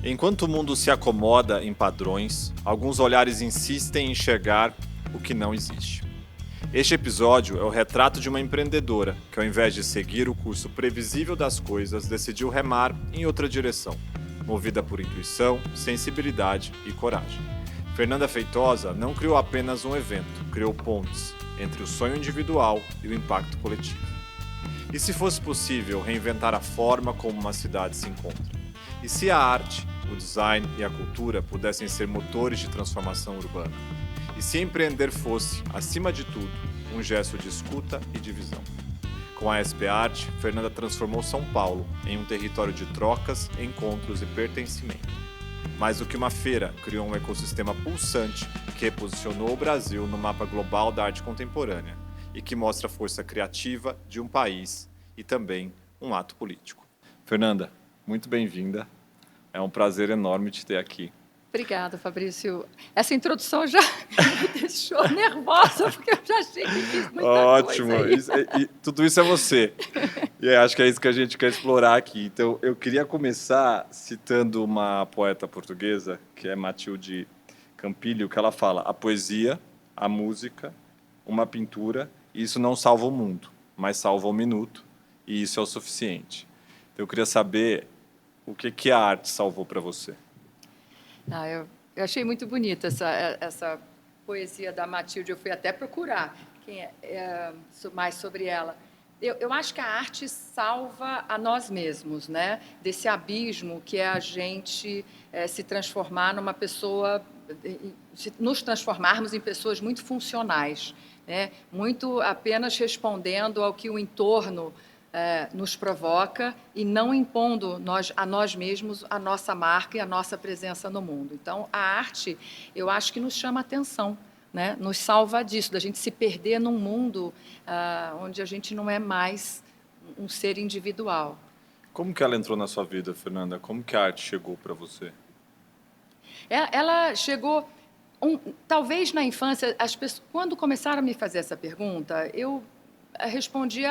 Enquanto o mundo se acomoda em padrões, alguns olhares insistem em enxergar o que não existe. Este episódio é o retrato de uma empreendedora que, ao invés de seguir o curso previsível das coisas, decidiu remar em outra direção, movida por intuição, sensibilidade e coragem. Fernanda Feitosa não criou apenas um evento, criou pontes entre o sonho individual e o impacto coletivo. E se fosse possível reinventar a forma como uma cidade se encontra? E se a arte, o design e a cultura pudessem ser motores de transformação urbana? E se empreender fosse, acima de tudo, um gesto de escuta e de visão? Com a SP Art, Fernanda transformou São Paulo em um território de trocas, encontros e pertencimento. Mais do que uma feira, criou um ecossistema pulsante que reposicionou o Brasil no mapa global da arte contemporânea e que mostra a força criativa de um país e também um ato político. Fernanda, muito bem-vinda. É um prazer enorme te ter aqui. Obrigada, Fabrício. Essa introdução já me deixou nervosa, porque eu já achei que fiz muita Ótimo. coisa. Ótimo. Tudo isso é você. E acho que é isso que a gente quer explorar aqui. Então, eu queria começar citando uma poeta portuguesa, que é Matilde Campilho, que ela fala: a poesia, a música, uma pintura, isso não salva o mundo, mas salva um minuto, e isso é o suficiente. Então, eu queria saber o que a arte salvou para você. Eu achei muito bonita essa poesia da Matilde. Eu fui até procurar mais sobre ela. Eu acho que a arte salva a nós mesmos, né? Desse abismo que é a gente se transformar numa pessoa, nos transformarmos em pessoas muito funcionais, né? Muito apenas respondendo ao que o entorno nos provoca e não impondo a nós mesmos a nossa marca e a nossa presença no mundo. Então, a arte, eu acho que nos chama a atenção, né? Nos salva disso, da gente se perder num mundo onde a gente não é mais um ser individual. Como que ela entrou na sua vida, Fernanda? Como que a arte chegou para você? Ela chegou, talvez na infância, as pessoas, quando começaram a me fazer essa pergunta, eu respondi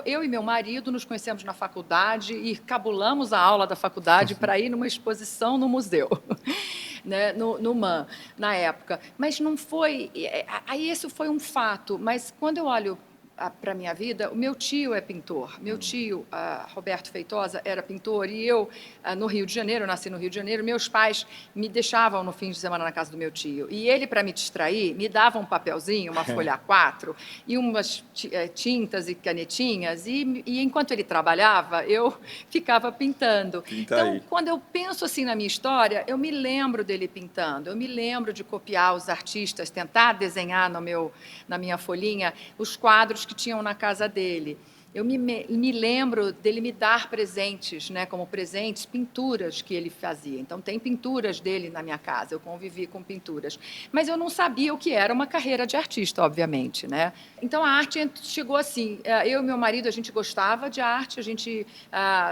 eu e meu marido nos conhecemos na faculdade e cabulamos a aula da faculdade para ir numa exposição no museu, né, no MAN, na época. Mas não foi... Aí esse foi um fato, mas quando eu olho para a minha vida, o meu tio é pintor. Meu tio, Roberto Feitosa, era pintor e eu, no Rio de Janeiro, eu nasci no Rio de Janeiro, meus pais me deixavam no fim de semana na casa do meu tio. E ele, para me distrair, me dava um papelzinho, uma folha A4 e umas tintas e canetinhas e enquanto ele trabalhava, eu ficava pintando. Então, quando eu penso assim na minha história, eu me lembro dele pintando, eu me lembro de copiar os artistas, tentar desenhar na minha folhinha os quadros que tinham na casa dele. Eu me lembro dele me dar presentes, né, como presentes, pinturas que ele fazia. Então, tem pinturas dele na minha casa, eu convivi com pinturas. Mas eu não sabia o que era uma carreira de artista, obviamente, né? Então, a arte chegou assim. Eu e meu marido, a gente gostava de arte, a gente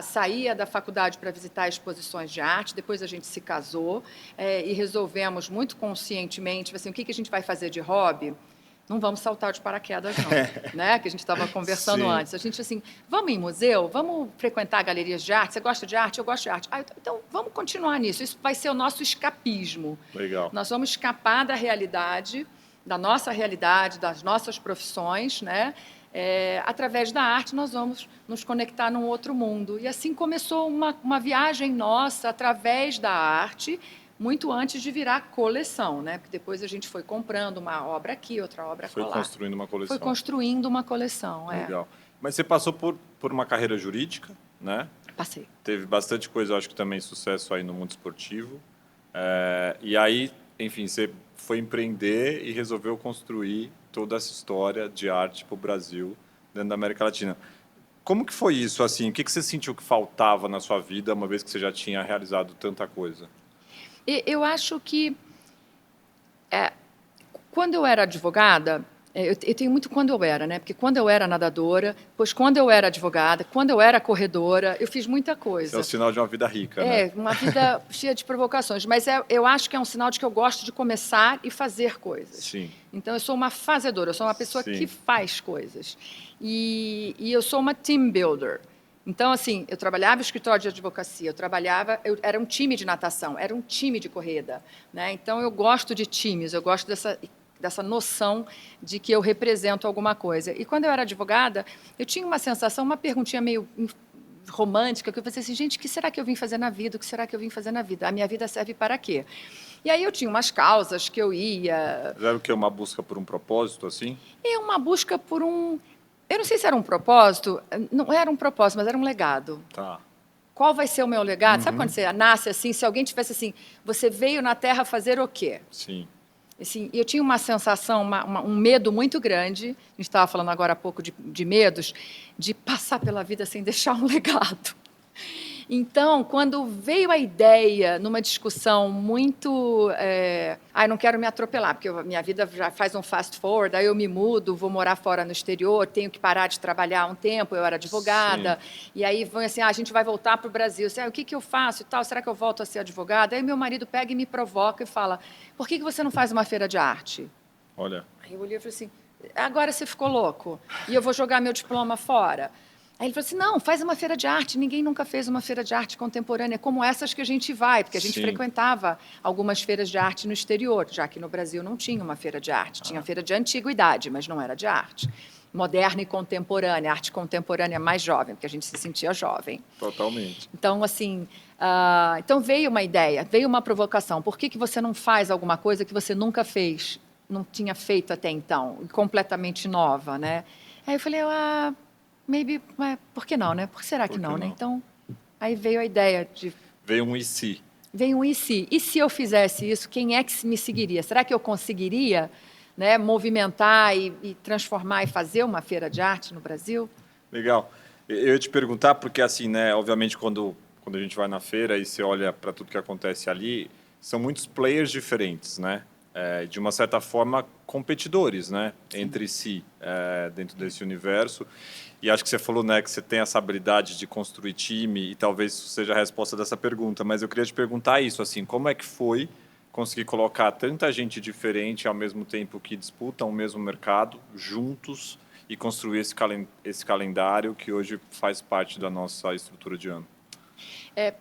saía da faculdade para visitar exposições de arte, depois a gente se casou e resolvemos muito conscientemente, assim, o que a gente vai fazer de hobby? Não vamos saltar de paraquedas, não, né? Que a gente estava conversando antes. A gente, assim, vamos em museu? Vamos frequentar galerias de arte? Você gosta de arte? Eu gosto de arte. Então, vamos continuar nisso. Isso vai ser o nosso escapismo. Legal. Nós vamos escapar da realidade, das nossas profissões, né? Através da arte, nós vamos nos conectar num outro mundo. E assim começou uma viagem nossa através da arte, muito antes de virar coleção, né? Porque depois a gente foi comprando uma obra aqui, outra obra acolá. Foi construindo uma coleção. Foi construindo uma coleção, Legal. Mas você passou por uma carreira jurídica, né? Passei. Teve bastante coisa, eu acho que também sucesso aí no mundo esportivo. E aí, enfim, você foi empreender e resolveu construir toda essa história de arte para o Brasil, dentro da América Latina. Como que foi isso, assim? O que você sentiu que faltava na sua vida, uma vez que você já tinha realizado tanta coisa? Eu acho que, quando eu era advogada, eu tenho muito quando eu era, né? Porque quando eu era nadadora, depois quando eu era advogada, quando eu era corredora, eu fiz muita coisa. Isso é o sinal de uma vida rica, né? Uma vida cheia de provocações. Mas eu acho que é um sinal de que eu gosto de começar e fazer coisas. Sim. Então, eu sou uma fazedora, eu sou uma pessoa que faz coisas. E eu sou uma team builder. Então, assim, eu trabalhava em escritório de advocacia, era um time de natação, era um time de corrida, né? Então, eu gosto de times, eu gosto dessa noção de que eu represento alguma coisa. E quando eu era advogada, eu tinha uma sensação, uma perguntinha meio romântica, que eu pensei assim, gente, o que será que eu vim fazer na vida? O que será que eu vim fazer na vida? A minha vida serve para quê? E aí eu tinha umas causas que eu ia... Era o quê? Uma busca por um propósito, assim? É uma busca por um... Eu não sei se era um propósito, não era um propósito, mas era um legado. Tá. Qual vai ser o meu legado? Sabe quando você nasce assim, se alguém tivesse assim, você veio na Terra fazer o quê? Sim. Assim, eu tinha uma sensação, um medo muito grande, a gente estava falando agora há pouco de medos, de passar pela vida sem deixar um legado. Então, quando veio a ideia, numa discussão muito... não quero me atropelar, porque minha vida já faz um fast forward, aí eu me mudo, vou morar fora no exterior, tenho que parar de trabalhar um tempo, eu era advogada, e aí vão assim, a gente vai voltar para o Brasil, o que eu faço e tal, será que eu volto a ser advogada? Aí meu marido pega e me provoca e fala, por que você não faz uma feira de arte? Olha. Aí eu olhei e falei assim, agora você ficou louco, e eu vou jogar meu diploma fora. Aí ele falou assim, não, faz uma feira de arte. Ninguém nunca fez uma feira de arte contemporânea como essas que a gente vai, porque a gente frequentava algumas feiras de arte no exterior, já que no Brasil não tinha uma feira de arte. Tinha feira de antiguidade, mas não era de arte. Moderna e contemporânea, arte contemporânea mais jovem, porque a gente se sentia jovem. Totalmente. Então, assim, então veio uma ideia, veio uma provocação. Por que você não faz alguma coisa que você nunca fez, não tinha feito até então, completamente nova, né? Aí eu falei, maybe, mas por que não, né? Por que será que não, né? Então, aí veio a ideia de... Veio um e se. Veio um e se. E se eu fizesse isso, quem é que me seguiria? Será que eu conseguiria, né, movimentar e transformar e fazer uma feira de arte no Brasil? Legal. Eu ia te perguntar, porque assim, né, obviamente quando a gente vai na feira e você olha para tudo que acontece ali, são muitos players diferentes, né? De uma certa forma, competidores, né? Entre si, dentro desse universo. E acho que você falou, né, que você tem essa habilidade de construir time, e talvez isso seja a resposta dessa pergunta, mas eu queria te perguntar isso, assim, como é que foi conseguir colocar tanta gente diferente ao mesmo tempo que disputam o mesmo mercado, juntos, e construir esse calendário que hoje faz parte da nossa estrutura de ano? É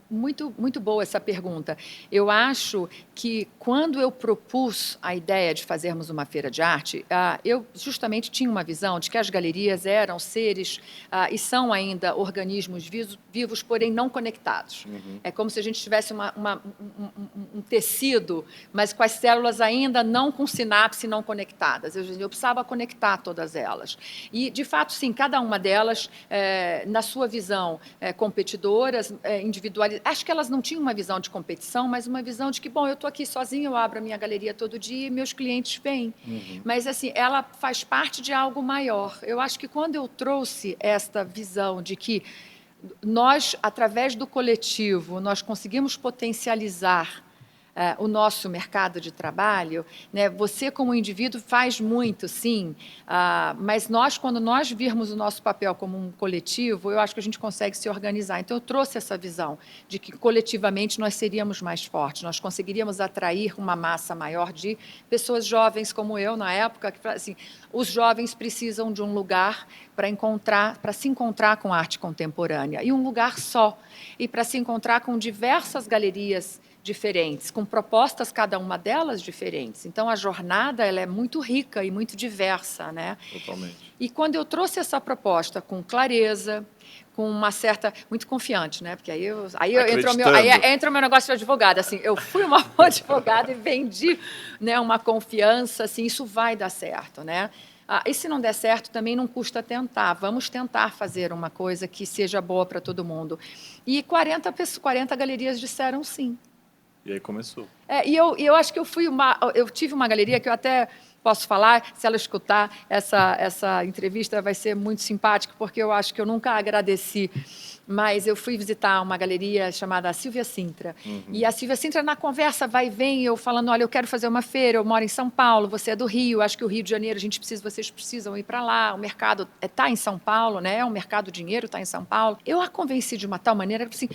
muito, muito boa essa pergunta. Eu acho que quando eu propus a ideia de fazermos uma feira de arte, eu justamente tinha uma visão de que as galerias eram seres e são ainda organismos vivos, porém não conectados. É como se a gente tivesse um tecido, mas com as células ainda não com sinapse, não conectadas. Eu precisava conectar todas elas. E, de fato, sim, cada uma delas, na sua visão competidoras, individuais. Acho que elas não tinham uma visão de competição, mas uma visão de que, bom, eu estou aqui sozinha, eu abro a minha galeria todo dia e meus clientes vêm. Mas, assim, ela faz parte de algo maior. Eu acho que quando eu trouxe esta visão de que nós, através do coletivo, nós conseguimos potencializar o nosso mercado de trabalho, né? Você como indivíduo faz muito, sim, mas quando nós virmos o nosso papel como um coletivo, eu acho que a gente consegue se organizar. Então, eu trouxe essa visão de que coletivamente nós seríamos mais fortes, nós conseguiríamos atrair uma massa maior de pessoas jovens como eu, na época, que assim, os jovens precisam de um lugar para se encontrar com a arte contemporânea, e um lugar só, e para se encontrar com diversas galerias diferentes, com propostas, cada uma delas diferentes. Então, a jornada ela é muito rica e muito diversa, né? Totalmente. E quando eu trouxe essa proposta com clareza, com uma certa... Muito confiante, né? Porque aí entra o meu negócio de advogada. Assim, eu fui uma advogada e vendi, né, uma confiança, assim, isso vai dar certo, né? E se não der certo, também não custa tentar. Vamos tentar fazer uma coisa que seja boa para todo mundo. E 40 galerias disseram sim. E aí começou. E eu acho que eu tive uma galeria que eu até posso falar, se ela escutar essa entrevista, vai ser muito simpático, porque eu acho que eu nunca agradeci, mas eu fui visitar uma galeria chamada Silvia Sintra. E a Silvia Sintra, na conversa, vai e vem, eu falando, olha, eu quero fazer uma feira, eu moro em São Paulo, você é do Rio, acho que o Rio de Janeiro, vocês precisam ir para lá, o mercado está em São Paulo, né? O mercado dinheiro está em São Paulo. Eu a convenci de uma tal maneira, assim,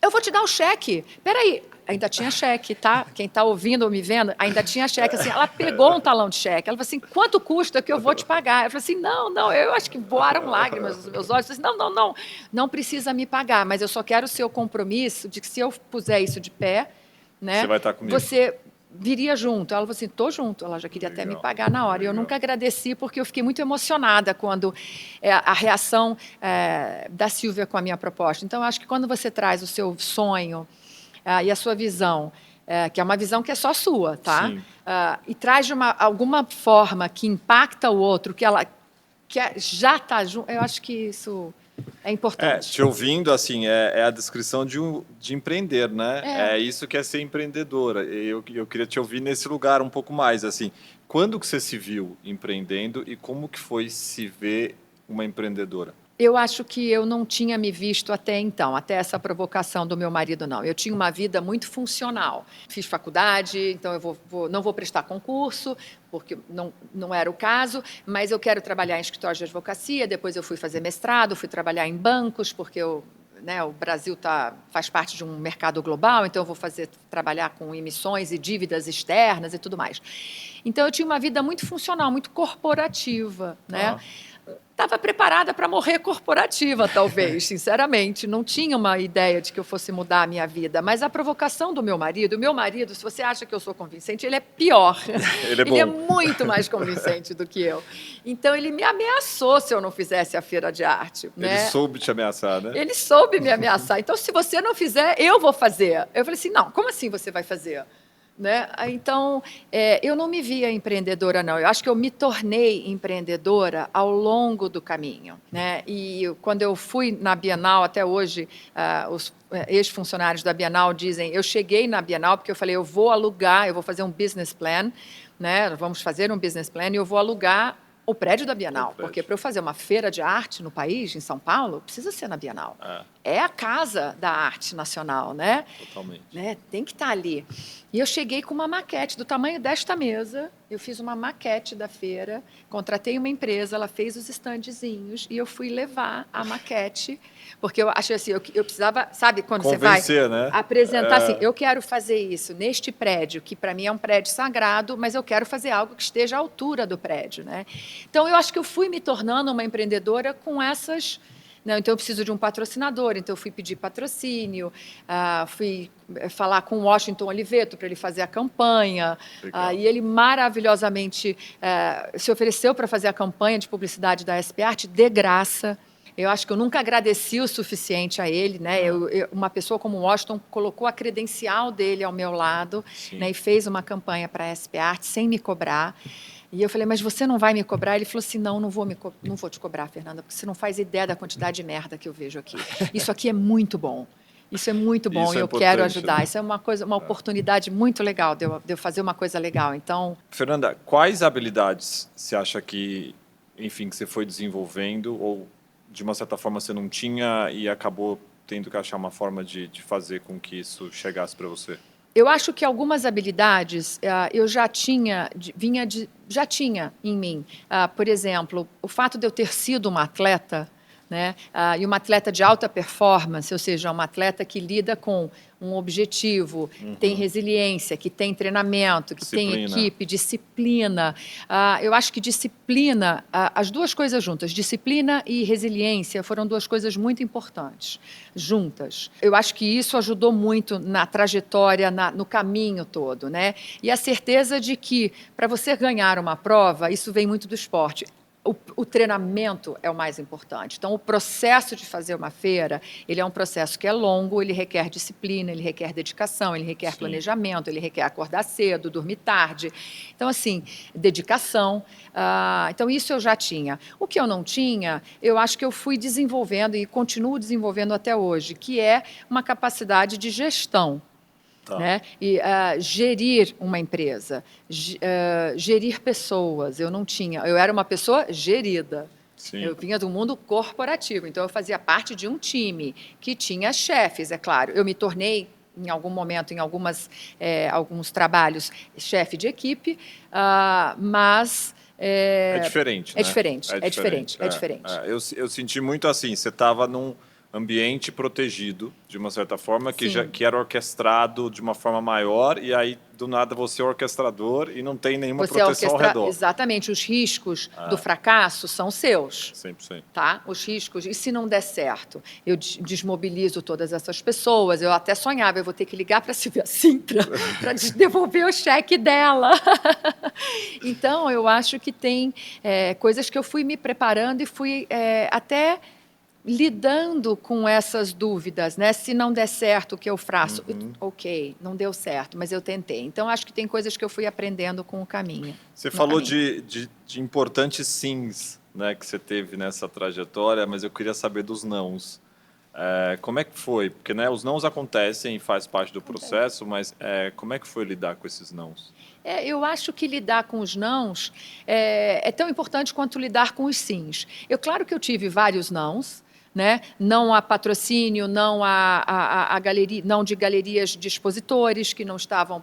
Eu vou te dar o cheque. Peraí, ainda tinha cheque, tá? Quem está ouvindo ou me vendo, ainda tinha cheque. Assim, ela pegou um talão de cheque. Ela falou assim, quanto custa que eu vou te pagar? Eu falei assim, não. Eu acho que voaram lágrimas nos meus olhos. Eu falei assim, não precisa me pagar, mas eu só quero o seu compromisso de que se eu puser isso de pé, né, você vai estar comigo. Você viria junto. Ela falou assim, estou junto. Ela já queria até me pagar na hora. E eu nunca agradeci, porque eu fiquei muito emocionada quando a reação da Silvia com a minha proposta. Então, eu acho que quando você traz o seu sonho e a sua visão, que é uma visão que é só sua, tá? E traz de alguma forma que impacta o outro, já está junto, eu acho que isso é importante. Te ouvindo, assim, é a descrição de empreender, né? É isso que é ser empreendedora. Eu queria te ouvir nesse lugar um pouco mais, assim. Quando que você se viu empreendendo e como que foi se ver uma empreendedora? Eu acho que eu não tinha me visto até então, até essa provocação do meu marido, não. Eu tinha uma vida muito funcional. Fiz faculdade, então eu não vou prestar concurso, porque não era o caso, mas eu quero trabalhar em escritório de advocacia, depois eu fui fazer mestrado, fui trabalhar em bancos, porque o Brasil faz parte de um mercado global, então eu vou trabalhar com emissões e dívidas externas e tudo mais. Então eu tinha uma vida muito funcional, muito corporativa, né? Estava preparada para morrer corporativa, talvez, sinceramente. Não tinha uma ideia de que eu fosse mudar a minha vida. Mas a provocação do meu marido, se você acha que eu sou convincente, ele é pior. Ele é bom. Ele é muito mais convincente do que eu. Então, ele me ameaçou se eu não fizesse a feira de arte. Ele soube te ameaçar, né? Ele soube me ameaçar. Então, se você não fizer, eu vou fazer. Eu falei assim, não, como assim você vai fazer? Né? Então, eu não me via empreendedora, não. Eu acho que eu me tornei empreendedora ao longo do caminho. Né? E quando eu fui na Bienal, até hoje, os ex-funcionários da Bienal dizem, eu cheguei na Bienal porque eu falei, eu vou alugar, eu vou fazer um business plan, né? Vamos fazer um business plan e eu vou alugar o prédio da Bienal, porque para eu fazer uma feira de arte no país, em São Paulo, precisa ser na Bienal. É a casa da arte nacional, né? Totalmente. Né? Tem que estar ali. E eu cheguei com uma maquete do tamanho desta mesa, eu fiz uma maquete da feira, contratei uma empresa, ela fez os estandezinhos e eu fui levar a maquete, porque eu achei assim, eu precisava, sabe, quando convencer, você vai apresentar assim, eu quero fazer isso neste prédio, que para mim é um prédio sagrado, mas eu quero fazer algo que esteja à altura do prédio, né? Então, eu acho que eu fui me tornando uma empreendedora com essas... Não, então, eu preciso de um patrocinador, então eu fui pedir patrocínio, fui falar com o Washington Oliveto para ele fazer a campanha, e ele maravilhosamente se ofereceu para fazer a campanha de publicidade da SP Arte de graça. Eu acho que eu nunca agradeci o suficiente a ele, né? Uma pessoa como o Washington colocou a credencial dele ao meu lado, né? E fez uma campanha para a SP Arte sem me cobrar. E eu falei, mas você não vai me cobrar? Ele falou assim, não vou te cobrar, Fernanda, porque você não faz ideia da quantidade de merda que eu vejo aqui. Isso aqui é muito bom. Isso é muito bom e eu quero ajudar. Né? Isso é uma oportunidade muito legal de eu fazer uma coisa legal. Então, Fernanda, quais habilidades você acha que, enfim, que você foi desenvolvendo ou de uma certa forma você não tinha e acabou tendo que achar uma forma de fazer com que isso chegasse para você? Eu acho que algumas habilidades eu já tinha em mim. Por exemplo, o fato de eu ter sido uma atleta, né, e uma atleta de alta performance, ou seja, uma atleta que lida com um objetivo, tem resiliência, que tem treinamento, que tem equipe, disciplina. Eu acho que disciplina, as duas coisas juntas, disciplina e resiliência, foram duas coisas muito importantes, juntas. Eu acho que isso ajudou muito na trajetória, no caminho todo, né? E a certeza de que, para você ganhar uma prova, isso vem muito do esporte. O treinamento é o mais importante. Então, o processo de fazer uma feira, ele é um processo que é longo, ele requer disciplina, ele requer dedicação, ele requer planejamento, ele requer acordar cedo, dormir tarde. Então, assim, dedicação. Então, isso eu já tinha. O que eu não tinha, eu acho que eu fui desenvolvendo e continuo desenvolvendo até hoje, que é uma capacidade de gestão. Né? E gerir uma empresa, gerir pessoas, eu não tinha. Eu era uma pessoa gerida. Eu vinha do mundo corporativo, então eu fazia parte de um time que tinha chefes, é claro. Eu me tornei, em algum momento, em alguns trabalhos, chefe de equipe, mas... É diferente, né? É diferente. Eu senti muito assim, você estava ambiente protegido, de uma certa forma, Sim. que era orquestrado de uma forma maior, e aí, do nada, você é orquestrador e não tem nenhuma proteção ao redor. Exatamente, os riscos do fracasso são seus. 100%. Tá? Os riscos, e se não der certo? Eu desmobilizo todas essas pessoas, eu até sonhava, eu vou ter que ligar para a Silvia Sintra para devolver o cheque dela. Então, eu acho que tem coisas que eu fui me preparando e fui até lidando com essas dúvidas, né? Se não der certo o que eu faço, ok, não deu certo, mas eu tentei. Então, acho que tem coisas que eu fui aprendendo com o caminho. Você falou de importantes sims, né, que você teve nessa trajetória, mas eu queria saber dos nãos. Como é que foi? Porque, né, os nãos acontecem e faz parte do processo, mas como é que foi lidar com esses nãos? Eu acho que lidar com os nãos é tão importante quanto lidar com os sims. Claro que eu tive vários nãos, né? Não a patrocínio, não a galeria, não de galerias de expositores que não estavam,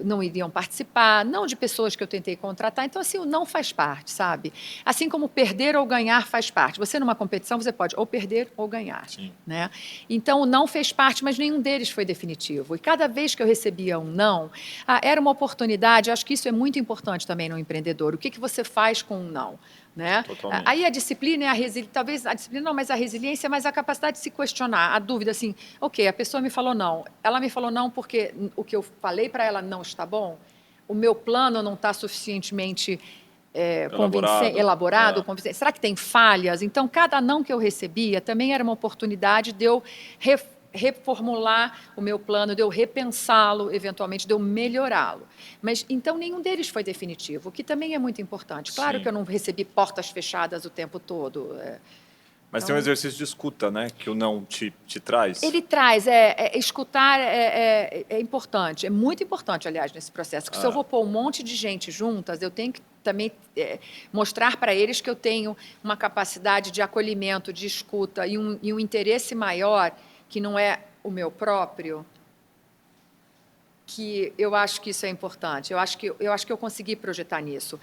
não iriam participar, não de pessoas que eu tentei contratar. Então, assim, o não faz parte, sabe? Assim como perder ou ganhar faz parte. Você, numa competição, você pode ou perder ou ganhar. Sim. Né? Então, o não fez parte, mas nenhum deles foi definitivo. E cada vez que eu recebia um não, era uma oportunidade. Acho que isso é muito importante também no empreendedor. O que você faz com um não? Né? Aí a disciplina e a resiliência, talvez a disciplina não, mas a resiliência, mas a capacidade de se questionar, a dúvida assim, ok, a pessoa me falou não, ela me falou não porque o que eu falei para ela não está bom, o meu plano não está suficientemente elaborado, convincente. Será que tem falhas? Então, cada não que eu recebia também era uma oportunidade de eu reformular o meu plano, de eu repensá-lo, eventualmente, de eu melhorá-lo. Mas, então, nenhum deles foi definitivo, o que também é muito importante. Claro que eu não recebi portas fechadas o tempo todo. Mas tem um exercício de escuta, né? Que o não te traz. Ele traz. Escutar é importante. É muito importante, aliás, nesse processo. Que se eu vou pôr um monte de gente juntas, eu tenho que também mostrar para eles que eu tenho uma capacidade de acolhimento, de escuta e um interesse maior, que não é o meu próprio, que eu acho que isso é importante. Eu acho que eu consegui projetar nisso.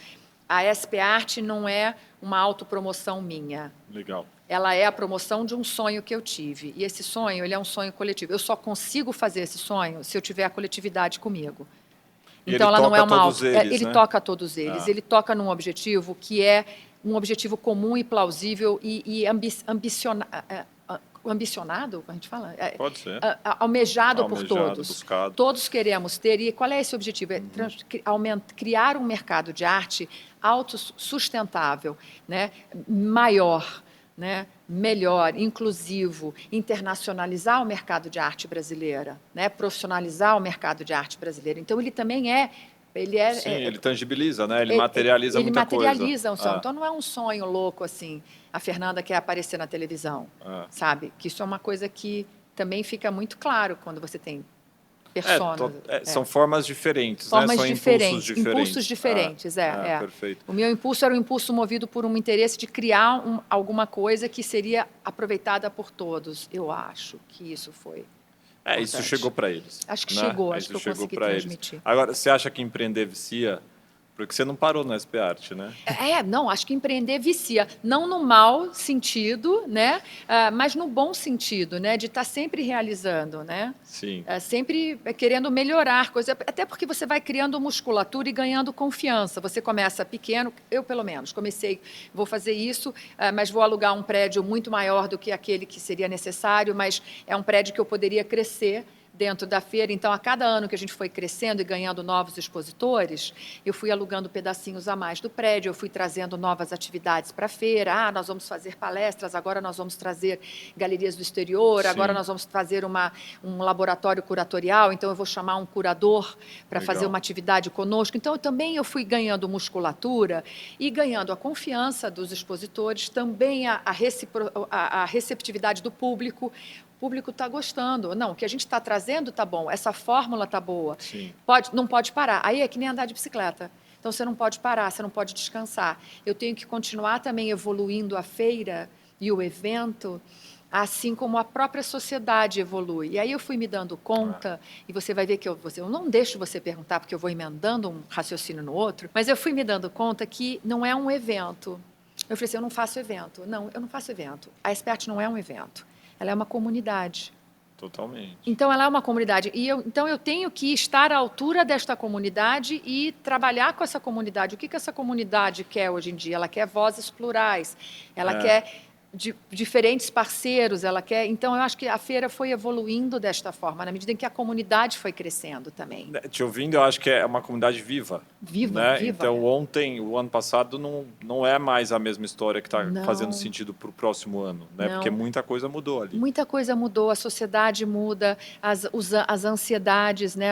A SP Art não é uma autopromoção minha. Legal. Ela é a promoção de um sonho que eu tive. E esse sonho, ele é um sonho coletivo. Eu só consigo fazer esse sonho se eu tiver a coletividade comigo. E então, ela não é uma ele toca a todos eles. Ele toca num objetivo que é um objetivo comum e plausível e ambicionado, a gente fala? Pode ser. Almejado por todos. Buscado. Todos queremos ter. E qual é esse objetivo? É criar um mercado de arte autossustentável, né? Maior, né? Melhor, inclusivo, internacionalizar o mercado de arte brasileira, né? Profissionalizar o mercado de arte brasileira. Então, ele também Sim, ele tangibiliza, né? Ele materializa muita coisa. Ele materializa um sonho. Então, não é um sonho louco, assim, a Fernanda quer aparecer na televisão, sabe? Que isso é uma coisa que também fica muito claro quando você tem personas. São formas diferentes, formas, né? São impulsos diferentes. Perfeito. O meu impulso era um impulso movido por um interesse de criar alguma coisa que seria aproveitada por todos. Eu acho que isso foi... isso chegou para eles. Acho que chegou, acho que eu consegui transmitir. Eles. Agora, você acha que empreender vicia? Porque você não parou na SP Art, né? Não, acho que empreender vicia. Não no mau sentido, né? Mas no bom sentido, né? De estar sempre realizando, né? Sim. Sempre querendo melhorar coisas. Até porque você vai criando musculatura e ganhando confiança. Você começa pequeno, eu pelo menos comecei, vou fazer isso, mas vou alugar um prédio muito maior do que aquele que seria necessário, mas é um prédio que eu poderia crescer dentro da feira. Então, a cada ano que a gente foi crescendo e ganhando novos expositores, eu fui alugando pedacinhos a mais do prédio, eu fui trazendo novas atividades para a feira. Nós vamos fazer palestras, agora nós vamos trazer galerias do exterior, agora nós vamos fazer um laboratório curatorial, então eu vou chamar um curador para fazer uma atividade conosco. Então, eu fui ganhando musculatura e ganhando a confiança dos expositores, também a receptividade do público. O público está gostando. Não, o que a gente está trazendo está bom, essa fórmula está boa. Sim. Não pode parar. Aí é que nem andar de bicicleta. Então, você não pode parar, você não pode descansar. Eu tenho que continuar também evoluindo a feira e o evento, assim como a própria sociedade evolui. E aí eu fui me dando conta, e você vai ver que eu não deixo você perguntar, porque eu vou emendando um raciocínio no outro, mas eu fui me dando conta que não é um evento. Eu falei assim, eu não faço evento. Não, eu não faço evento. A SP Art não é um evento. ela é uma comunidade. Totalmente. Então, ela é uma comunidade. Então, eu tenho que estar à altura desta comunidade e trabalhar com essa comunidade. O que essa comunidade quer hoje em dia? Ela quer vozes plurais, ela quer diferentes parceiros, ela quer... Então, eu acho que a feira foi evoluindo desta forma, na medida em que a comunidade foi crescendo também. Te ouvindo, eu acho que é uma comunidade viva. Viva, né? viva. Então, o ano passado, não é mais a mesma história que está fazendo sentido para o próximo ano, né? Porque muita coisa mudou ali. Muita coisa mudou, a sociedade muda, as ansiedades, né,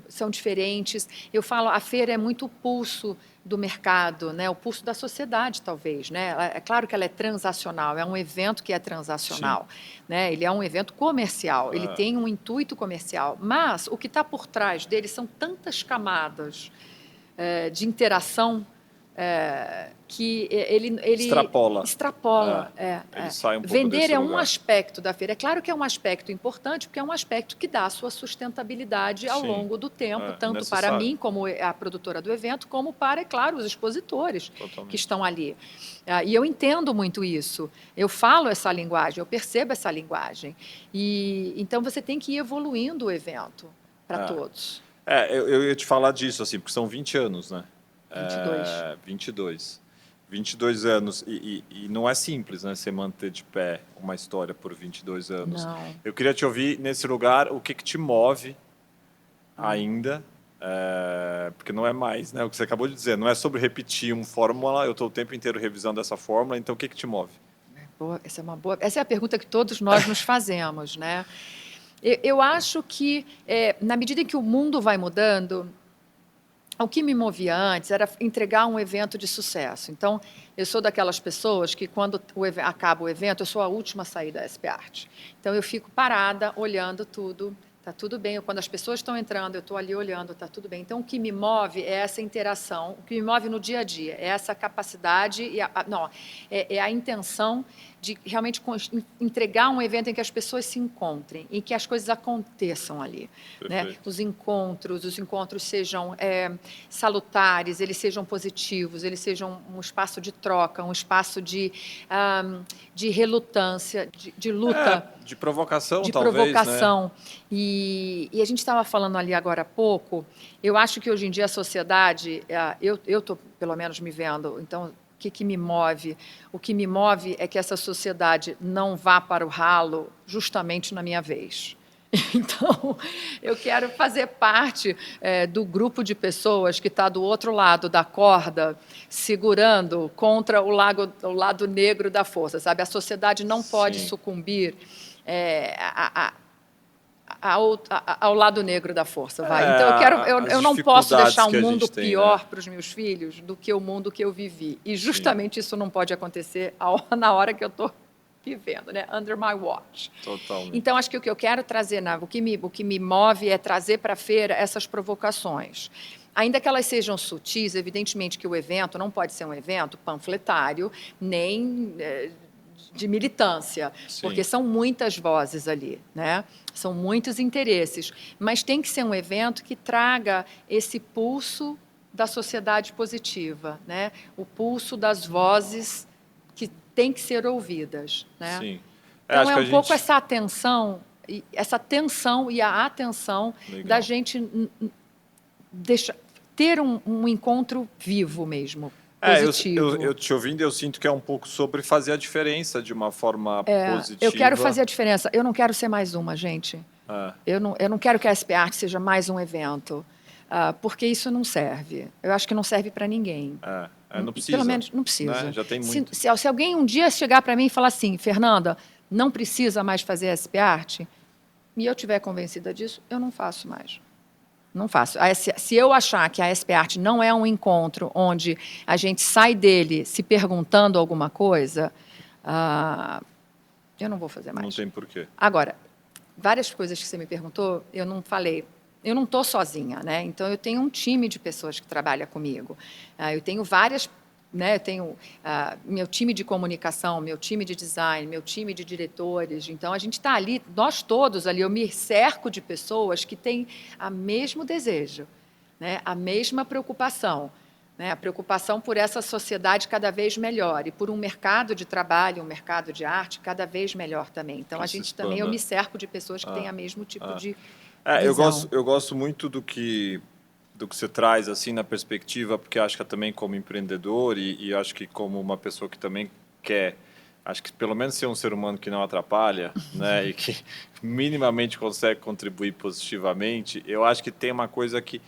são diferentes. Eu falo, a feira é muito o pulso do mercado, né, o pulso da sociedade, talvez. Né? É claro que ela é transacional, é um evento que é transacional. Né? Ele é um evento comercial, ele tem um intuito comercial. Mas o que está por trás dele são tantas camadas de interação que ele extrapola. Ele sai um pouco Vender desse é lugar. um aspecto da feira. É claro que é um aspecto importante, porque é um aspecto que dá a sua sustentabilidade ao longo do tempo, tanto para mim, como a produtora do evento, como para, é claro, os expositores que estão ali. E eu entendo muito isso. Eu falo essa linguagem, eu percebo essa linguagem. Então, você tem que ir evoluindo o evento para todos. Eu ia te falar disso, assim, porque são 20 anos, né? 22. 22 anos. E não é simples, né? Você manter de pé uma história por 22 anos. Não. Eu queria te ouvir nesse lugar, o que te move ainda, porque não é mais, né? O que você acabou de dizer, não é sobre repetir uma fórmula, eu estou o tempo inteiro revisando essa fórmula, então o que te move? Essa é a pergunta que todos nós nos fazemos, né? Eu acho que, na medida em que o mundo vai mudando, o que me movia antes era entregar um evento de sucesso. Então, eu sou daquelas pessoas que, quando acaba o evento, eu sou a última a sair da SP Art. Então, eu fico parada, olhando tudo, está tudo bem. Quando as pessoas estão entrando, eu estou ali olhando, está tudo bem. Então, o que me move é essa interação, o que me move no dia a dia, é essa capacidade, é a intenção de realmente entregar um evento em que as pessoas se encontrem, em que as coisas aconteçam ali. Né? Os encontros sejam salutares, eles sejam positivos, eles sejam um espaço de troca, um espaço de relutância, de luta. De provocação, de talvez, provocação. Né? E a gente estava falando ali agora há pouco, eu acho que hoje em dia a sociedade, eu estou pelo menos me vendo, então, o que me move? O que me move é que essa sociedade não vá para o ralo justamente na minha vez. Então, eu quero fazer parte do grupo de pessoas que está do outro lado da corda, segurando contra o lado negro da força, sabe? A sociedade não pode sucumbir ao lado negro da força, vai. Então, eu não posso deixar um mundo pior para os meus filhos do que o mundo que eu vivi. E justamente isso não pode acontecer na hora que eu estou vivendo, né? Under my watch. Totalmente. Então, acho que o que eu quero trazer, o que me move é trazer para a feira essas provocações. Ainda que elas sejam sutis, evidentemente que o evento não pode ser um evento panfletário, nem de militância, porque são muitas vozes ali, né? São muitos interesses, mas tem que ser um evento que traga esse pulso da sociedade positiva, né? O pulso das vozes que têm que ser ouvidas, né? Sim. Então é um pouco essa tensão e a atenção da gente ter um encontro vivo mesmo. Eu te ouvindo, eu sinto que é um pouco sobre fazer a diferença de uma forma positiva. Eu quero fazer a diferença. Eu não quero ser mais uma, gente. Eu não quero que a SP Art seja mais um evento, porque isso não serve. Eu acho que não serve para ninguém. Não precisa. Pelo menos não precisa. Né? Já tem muito. Se alguém um dia chegar para mim e falar assim, Fernanda, não precisa mais fazer a SP Art, e eu estiver convencida disso, eu não faço mais. Não faço. Se eu achar que a SP Art não é um encontro onde a gente sai dele se perguntando alguma coisa, eu não vou fazer mais. Não tem porquê. Agora, várias coisas que você me perguntou, eu não falei. Eu não estou sozinha, né? Então, eu tenho um time de pessoas que trabalha comigo. Eu tenho várias... Né? Eu tenho meu time de comunicação, meu time de design, meu time de diretores. Então, a gente está ali, nós todos ali, eu me cerco de pessoas que têm o mesmo desejo, né? A mesma preocupação. né? A preocupação por essa sociedade cada vez melhor e por um mercado de trabalho, um mercado de arte cada vez melhor também. Então, Que a se gente também, eu expanda. me cerco de pessoas que têm o mesmo tipo de Eu visão. gosto muito do que você traz assim na perspectiva, porque acho que também como empreendedor e acho que como uma pessoa que também quer, acho que pelo menos ser um ser humano que não atrapalha, né, e que minimamente consegue contribuir positivamente, eu acho que tem uma coisa que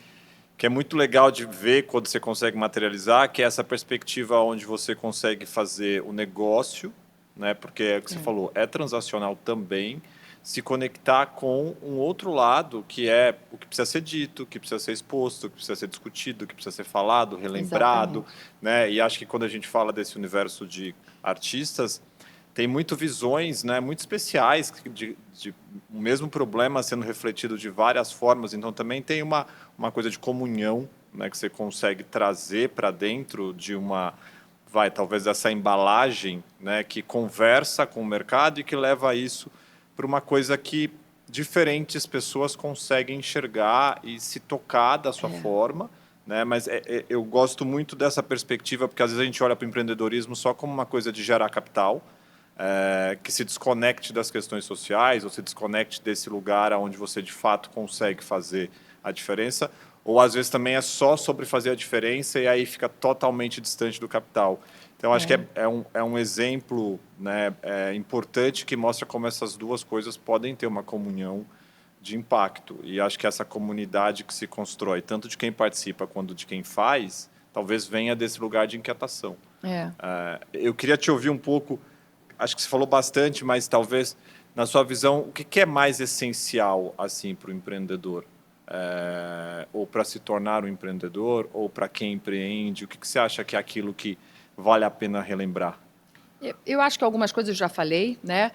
é muito legal de ver quando você consegue materializar, que é essa perspectiva onde você consegue fazer o negócio, né, porque é o que você falou, é transacional também, se conectar com um outro lado, que é o que precisa ser dito, o que precisa ser exposto, o que precisa ser discutido, o que precisa ser falado, relembrado, Exatamente. né? E acho que quando a gente fala desse universo de artistas, tem muito visões, né, muito especiais de o mesmo problema sendo refletido de várias formas. Então também tem uma coisa de comunhão, né, que você consegue trazer para dentro de talvez essa embalagem, né, que conversa com o mercado e que leva isso para uma coisa que diferentes pessoas conseguem enxergar e se tocar da sua forma, né? Mas eu gosto muito dessa perspectiva, porque às vezes a gente olha para o empreendedorismo só como uma coisa de gerar capital, que se desconecte das questões sociais, ou se desconecte desse lugar onde você de fato consegue fazer a diferença, ou às vezes também é só sobre fazer a diferença e aí fica totalmente distante do capital. Então, acho que é um exemplo, né, importante que mostra como essas duas coisas podem ter uma comunhão de impacto. E acho que essa comunidade que se constrói, tanto de quem participa quanto de quem faz, talvez venha desse lugar de inquietação. Eu queria te ouvir um pouco, acho que você falou bastante, mas talvez, na sua visão, o que é mais essencial assim, para o empreendedor? Ou para se tornar um empreendedor, ou para quem empreende? O que você acha que é aquilo que vale a pena relembrar? Eu acho que algumas coisas eu já falei, né?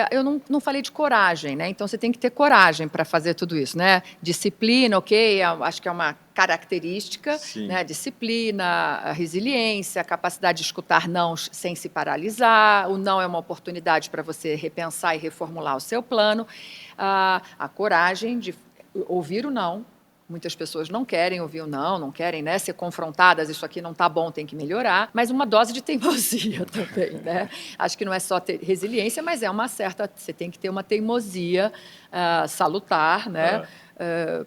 Eu não falei de coragem, né? Então você tem que ter coragem para fazer tudo isso, né? Disciplina, ok, acho que é uma característica, Sim. né? Disciplina, a resiliência, a capacidade de escutar não sem se paralisar. O não é uma oportunidade para você repensar e reformular o seu plano. A coragem de ouvir o não. Muitas pessoas não querem ouvir o não, não querem, né, ser confrontadas, isso aqui não está bom, tem que melhorar, mas uma dose de teimosia também, né? Acho que não é só ter resiliência, mas é uma certa, você tem que ter uma teimosia salutar, né?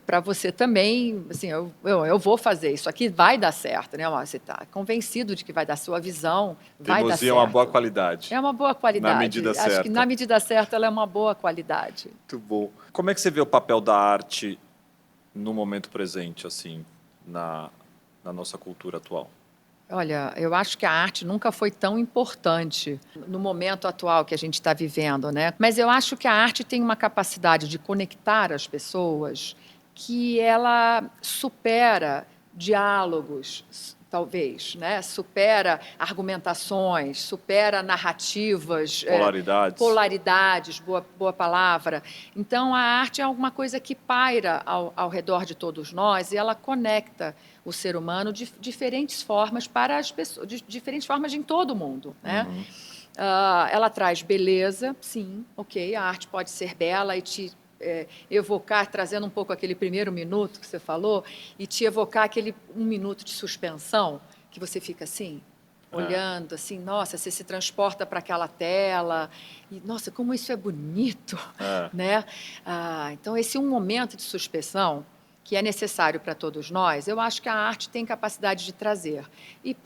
Para você também, assim, eu vou fazer, isso aqui vai dar certo, né? Você está convencido de que vai dar, sua visão vai dar certo. Teimosia é uma boa qualidade. É uma boa qualidade. Na medida Acho certa. que na medida certa ela é uma boa qualidade. Muito bom. Como é que você vê o papel da arte no momento presente, assim, na nossa cultura atual? Olha, eu acho que a arte nunca foi tão importante no momento atual que a gente está vivendo, né? Mas eu acho que a arte tem uma capacidade de conectar as pessoas que ela supera diálogos, talvez, né? Supera argumentações, supera narrativas, polaridades, boa palavra. Então, a arte é alguma coisa que paira ao redor de todos nós e ela conecta o ser humano de diferentes formas para as pessoas, de diferentes formas em todo o mundo, né? Ela traz beleza, sim, ok. A arte pode ser bela e te evocar, trazendo um pouco aquele primeiro minuto que você falou, e te evocar aquele um minuto de suspensão, que você fica assim, olhando, assim, nossa, você se transporta para aquela tela, e, nossa, como isso é bonito, né? Então, esse um momento de suspensão, que é necessário para todos nós, eu acho que a arte tem capacidade de trazer, e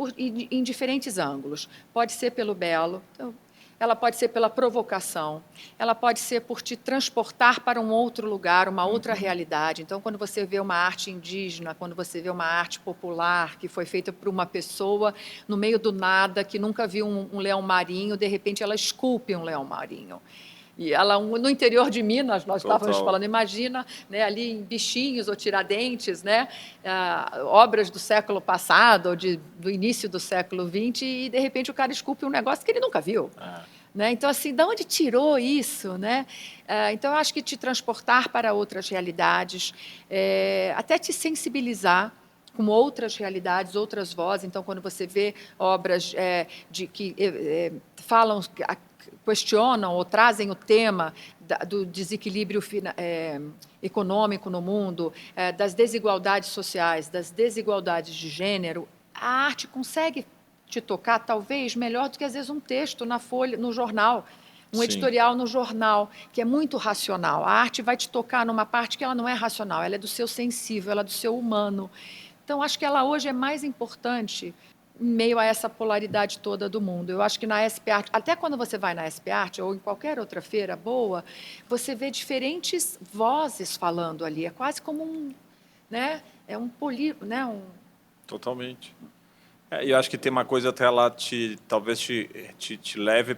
em diferentes ângulos. Pode ser pelo belo, então, ela pode ser pela provocação, ela pode ser por te transportar para um outro lugar, uma outra realidade. Então, quando você vê uma arte indígena, quando você vê uma arte popular que foi feita por uma pessoa no meio do nada, que nunca viu um leão marinho, de repente ela esculpe um leão marinho. E ela, no interior de Minas, nós estávamos falando, imagina, né, ali em Bichinhos ou Tiradentes, né, obras do século passado ou do início do século XX, e de repente o cara esculpe um negócio que ele nunca viu. Né? Então, assim, de onde tirou isso? Né? Então, eu acho que te transportar para outras realidades, até te sensibilizar com outras realidades, outras vozes. Então, quando você vê obras que falam, questionam ou trazem o tema do desequilíbrio econômico no mundo, das desigualdades sociais, das desigualdades de gênero, a arte consegue te tocar, talvez, melhor do que, às vezes, um texto na folha, no jornal, um Sim. editorial no jornal, que é muito racional. A arte vai te tocar numa parte que ela não é racional, ela é do seu sensível, ela é do seu humano. Então, acho que ela hoje é mais importante em meio a essa polaridade toda do mundo. Eu acho que na SP Art, até quando você vai na SP Art ou em qualquer outra feira boa, você vê diferentes vozes falando ali. É quase como um, né? É um né? Totalmente. E eu acho que tem uma coisa até ela talvez te leve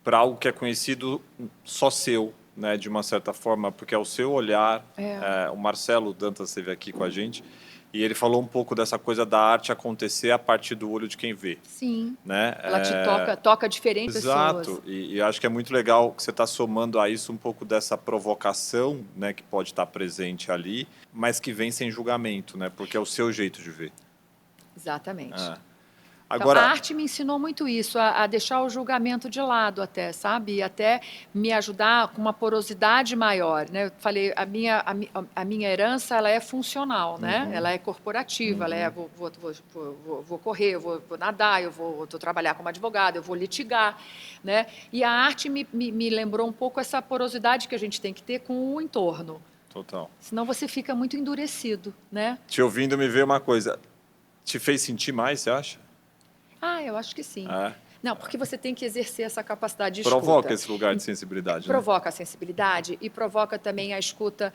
para algo que é conhecido só seu, né, de uma certa forma, porque é o seu olhar. O Marcelo Dantas esteve aqui com a gente e ele falou um pouco dessa coisa da arte acontecer a partir do olho de quem vê. Sim. Né? Ela te toca diferentes pessoas. Exato. E acho que é muito legal que você está somando a isso um pouco dessa provocação, né, que pode estar presente ali, mas que vem sem julgamento, né, porque é o seu jeito de ver. Exatamente. Agora, então, a arte me ensinou muito isso, a deixar o julgamento de lado até, sabe? E até me ajudar com uma porosidade maior, né? Eu falei, a minha herança, ela é funcional, né? Ela é corporativa, ela é, vou correr, eu vou nadar, eu vou trabalhar como advogado, eu vou litigar, né? E a arte me lembrou um pouco essa porosidade que a gente tem que ter com o entorno. Total. Senão você fica muito endurecido, né? Te ouvindo me veio uma coisa, te fez sentir mais, você acha? Eu acho que sim. Não, porque você tem que exercer essa capacidade de provoca escuta. esse lugar de sensibilidade, Provoca né? a sensibilidade e provoca também a escuta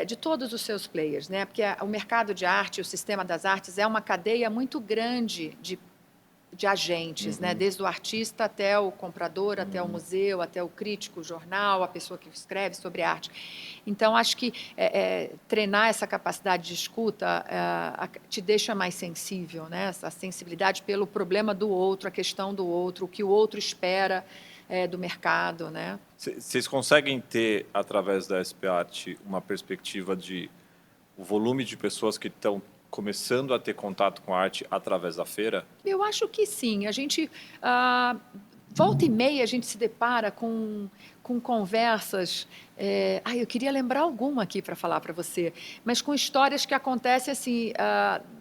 de todos os seus players, né? Porque o mercado de arte, o sistema das artes é uma cadeia muito grande de agentes, né? Desde o artista até o comprador, até o museu, até o crítico, o jornal, a pessoa que escreve sobre arte. Então, acho que treinar essa capacidade de escuta te deixa mais sensível, né? Essa sensibilidade pelo problema do outro, a questão do outro, o que o outro espera do mercado, né? Vocês conseguem ter, através da SP Art, uma perspectiva de o volume de pessoas que estão começando a ter contato com a arte através da feira? Eu acho que sim. A gente, volta e meia, a gente se depara com conversas. Eu queria lembrar alguma aqui para falar para você, mas com histórias que acontecem assim.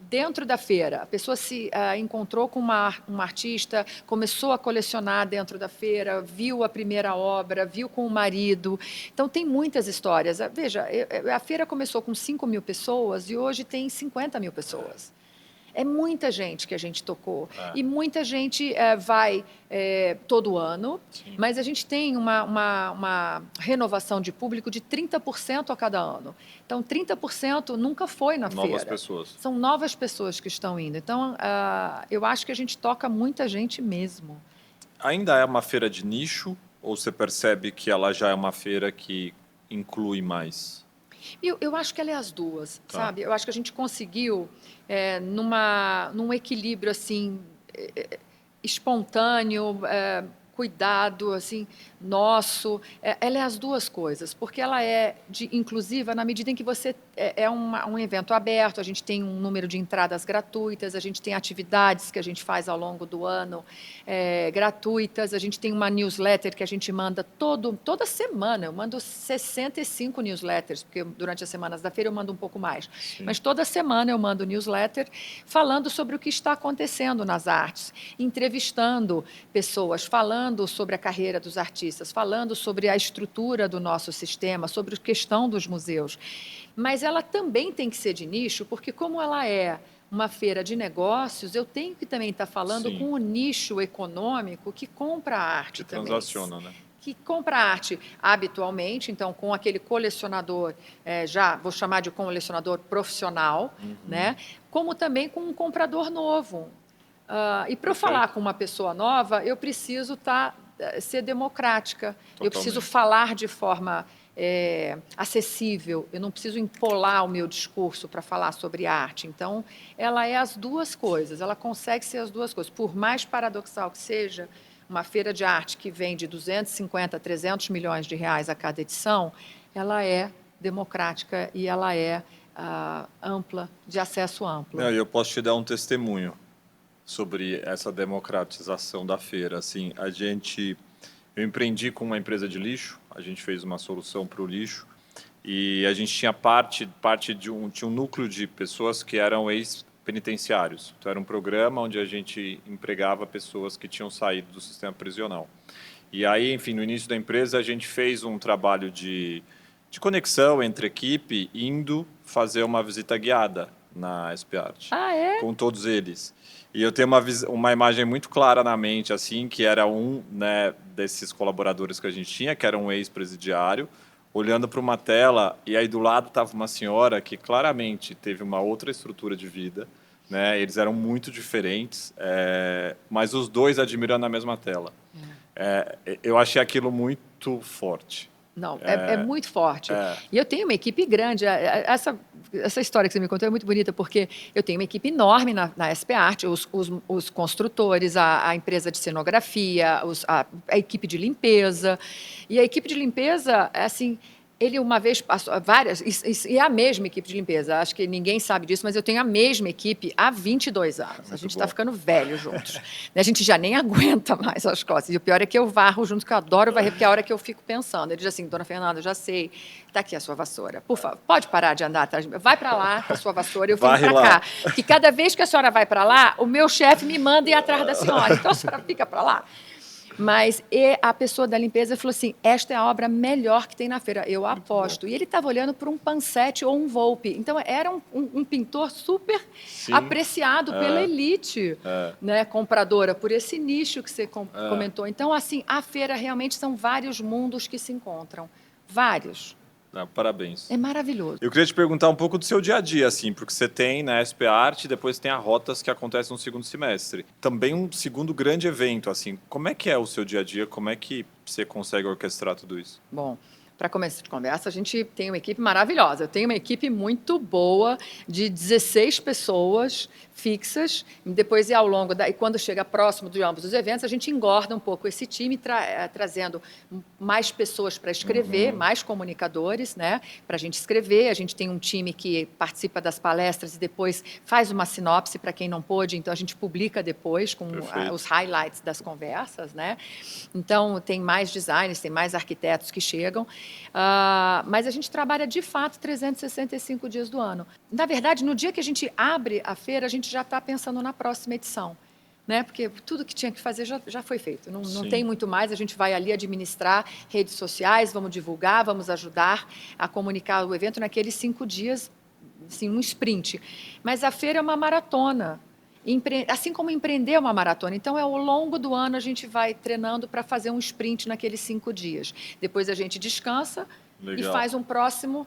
Dentro da feira, a pessoa se encontrou com uma artista, começou a colecionar dentro da feira, viu a primeira obra, viu com o marido. Então, tem muitas histórias. Veja, a feira começou com 5.000 pessoas e hoje tem 50.000 pessoas. É muita gente que a gente tocou. E muita gente vai todo ano, Sim. mas a gente tem uma renovação de público de 30% a cada ano. Então, 30% nunca foi na feira. Novas pessoas. São novas pessoas que estão indo. Então, eu acho que a gente toca muita gente mesmo. Ainda é uma feira de nicho ou você percebe que ela já é uma feira que inclui mais? Eu acho que ela é as duas, sabe? Eu acho que a gente conseguiu, num equilíbrio assim espontâneo, cuidado, assim, nosso. Ela é as duas coisas, porque ela é inclusiva na medida em que você é um evento aberto, a gente tem um número de entradas gratuitas, a gente tem atividades que a gente faz ao longo do ano gratuitas, a gente tem uma newsletter que a gente manda toda semana. Eu mando 65 newsletters, porque durante as semanas da feira eu mando um pouco mais. Sim. Mas toda semana eu mando newsletter falando sobre o que está acontecendo nas artes, entrevistando pessoas, falando sobre a carreira dos artistas, falando sobre a estrutura do nosso sistema, sobre a questão dos museus. Mas ela também tem que ser de nicho, porque como ela é uma feira de negócios, eu tenho que também estar falando Sim. com o nicho econômico que compra a arte Que também. transaciona, né? Que compra arte habitualmente, então com aquele colecionador, já vou chamar de colecionador profissional, né? Como também com um comprador novo. E para eu falar com uma pessoa nova, eu preciso ser democrática, eu preciso falar de forma acessível, eu não preciso empolar o meu discurso para falar sobre arte. Então, ela é as duas coisas, ela consegue ser as duas coisas. Por mais paradoxal que seja, uma feira de arte que vende 250 a 300 milhões de reais a cada edição, ela é democrática e ela é ampla, de acesso amplo. Eu posso te dar um testemunho sobre essa democratização da feira. Assim, eu empreendi com uma empresa de lixo, a gente fez uma solução para o lixo e a gente tinha tinha um núcleo de pessoas que eram penitenciários. Então, era um programa onde a gente empregava pessoas que tinham saído do sistema prisional. E aí, enfim, no início da empresa, a gente fez um trabalho de conexão entre equipe, indo fazer uma visita guiada na SP Art. Ah, é? Com todos eles. E eu tenho uma imagem muito clara na mente, assim, que era né, desses colaboradores que a gente tinha, que era um ex-presidiário, olhando para uma tela, e aí do lado estava uma senhora que claramente teve uma outra estrutura de vida, né? Eles eram muito diferentes, mas os dois admirando a mesma tela. Eu achei aquilo muito forte. Não, é muito forte. E eu tenho uma equipe grande. Essa história que você me contou é muito bonita, porque eu tenho uma equipe enorme na SP Art, os construtores, a empresa de cenografia, a equipe de limpeza. E a equipe de limpeza, assim, ele uma vez passou e é a mesma equipe de limpeza, acho que ninguém sabe disso, mas eu tenho a mesma equipe há 22 anos. A gente está ficando velho juntos. A gente já nem aguenta mais as costas. E o pior é que eu varro junto, que eu adoro varrer, porque é a hora que eu fico pensando. Ele diz assim, dona Fernanda, eu já sei, está aqui a sua vassoura. Por favor, pode parar de andar atrás de mim. Vai para lá com a sua vassoura e eu venho para cá. Que cada vez que a senhora vai para lá, o meu chefe me manda ir atrás da senhora. Então a senhora fica para lá. Mas a pessoa da limpeza falou assim, esta é a obra melhor que tem na feira, eu aposto. E ele estava olhando para um Pansetti ou um Volpe. Então, era um pintor super apreciado pela elite né, compradora, por esse nicho que você comentou. Então, assim, a feira realmente são vários mundos que se encontram. Vários. Parabéns. É maravilhoso. Eu queria te perguntar um pouco do seu dia a dia, assim, porque você tem na SP Art e depois tem a Rotas que acontece no segundo semestre. Também um segundo grande evento, assim. Como é que é o seu dia a dia? Como é que você consegue orquestrar tudo isso? Bom, para começo de conversa, a gente tem uma equipe maravilhosa. Eu tenho uma equipe muito boa de 16 pessoas fixas. Depois, ao longo e quando chega próximo de ambos os eventos, a gente engorda um pouco esse time, trazendo mais pessoas para escrever, mais comunicadores, né, para a gente escrever. A gente tem um time que participa das palestras e depois faz uma sinopse para quem não pôde. Então, a gente publica depois com os highlights das conversas, né? Então, tem mais designers, tem mais arquitetos que chegam. Mas a gente trabalha, de fato, 365 dias do ano. Na verdade, no dia que a gente abre a feira, a gente já está pensando na próxima edição, né? Porque tudo que tinha que fazer já foi feito. Não tem muito mais, a gente vai ali administrar redes sociais, vamos divulgar, vamos ajudar a comunicar o evento naqueles 5 dias, assim, um sprint. Mas a feira é uma maratona. Assim como empreender é uma maratona. Então, ao longo do ano, a gente vai treinando para fazer um sprint naqueles 5 dias. Depois a gente descansa. Legal. E faz um próximo,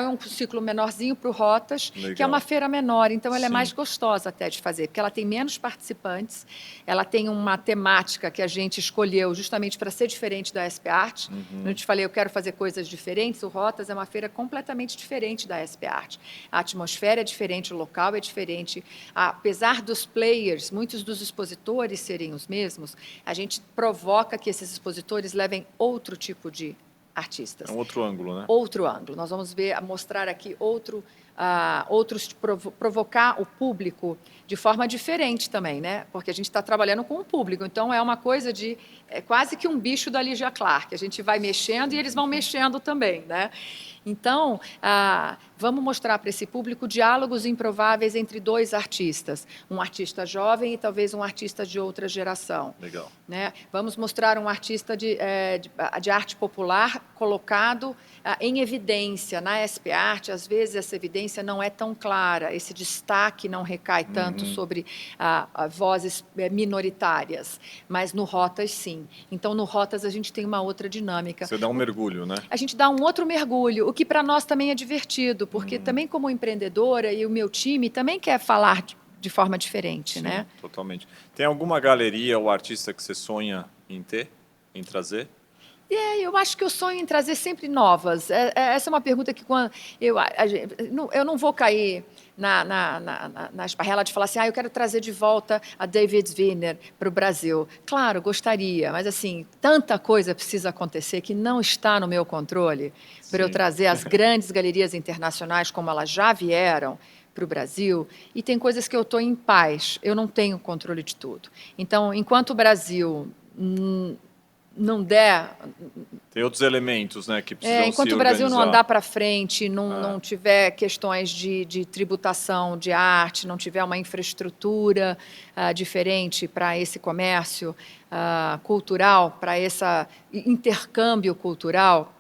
um ciclo menorzinho para o Rotas, legal, que é uma feira menor, então ela é mais gostosa até de fazer, porque ela tem menos participantes, ela tem uma temática que a gente escolheu justamente para ser diferente da SP Art. Eu te falei, eu quero fazer coisas diferentes, o Rotas é uma feira completamente diferente da SP Art. A atmosfera é diferente, o local é diferente, apesar dos players, muitos dos expositores serem os mesmos, a gente provoca que esses expositores levem outro tipo de artistas. É um outro ângulo, né? Outro ângulo. Nós vamos mostrar aqui provocar o público de forma diferente também, né? Porque a gente está trabalhando com o público, então é uma coisa quase que um bicho da Lígia Clark. A gente vai mexendo e eles vão mexendo também, né? Então, vamos mostrar para esse público diálogos improváveis entre 2 artistas, um artista jovem e talvez um artista de outra geração. Legal. Né? Vamos mostrar um artista de arte popular colocado em evidência. Na SP Art, às vezes, essa evidência não é tão clara, esse destaque não recai tanto sobre vozes minoritárias, mas no Rotas, sim. Então, no Rotas, a gente tem uma outra dinâmica. Você dá um mergulho, né? A gente dá um outro mergulho, o que para nós também é divertido, porque também como empreendedora e o meu time também quer falar de forma diferente, sim, né? Totalmente. Tem alguma galeria ou artista que você sonha em trazer? Eu acho que eu sonho em trazer sempre novas. Essa é uma pergunta que quando eu não vou cair na esparrela de falar assim, eu quero trazer de volta a David Wiener para o Brasil. Claro, gostaria, mas assim, tanta coisa precisa acontecer que não está no meu controle para eu trazer as grandes galerias internacionais como elas já vieram para o Brasil, e tem coisas que eu estou em paz, eu não tenho controle de tudo. Então, enquanto o Brasil não der Tem outros elementos, né, que precisam se enquanto o Brasil não organizar. andar para frente, não tiver questões de tributação de arte, não tiver uma infraestrutura diferente para esse comércio cultural, para esse intercâmbio cultural,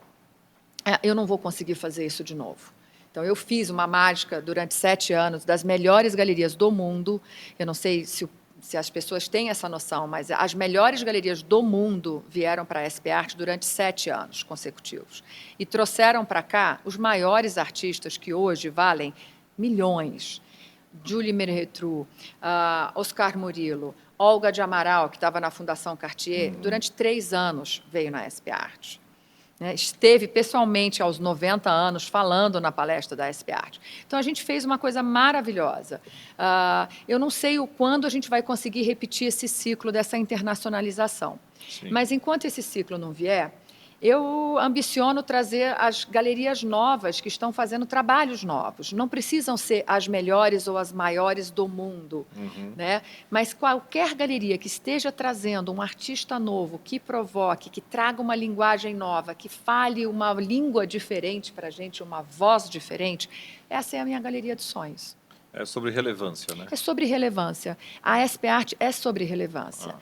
eu não vou conseguir fazer isso de novo. Então, eu fiz uma mágica durante 7 anos das melhores galerias do mundo. Eu não sei se as pessoas têm essa noção, mas as melhores galerias do mundo vieram para a SP Art durante 7 anos consecutivos. E trouxeram para cá os maiores artistas que hoje valem milhões. Julie Merhetru, Oscar Murillo, Olga de Amaral, que estava na Fundação Cartier, durante 3 anos veio na SP Art. Esteve pessoalmente aos 90 anos falando na palestra da SP Art. Então, a gente fez uma coisa maravilhosa. Eu não sei quando a gente vai conseguir repetir esse ciclo dessa internacionalização. Sim. Mas, enquanto esse ciclo não vier, eu ambiciono trazer as galerias novas que estão fazendo trabalhos novos. Não precisam ser as melhores ou as maiores do mundo, né? Mas qualquer galeria que esteja trazendo um artista novo, que provoque, que traga uma linguagem nova, que fale uma língua diferente para a gente, uma voz diferente, essa é a minha galeria de sonhos. É sobre relevância, né? É sobre relevância. A SP Art é sobre relevância.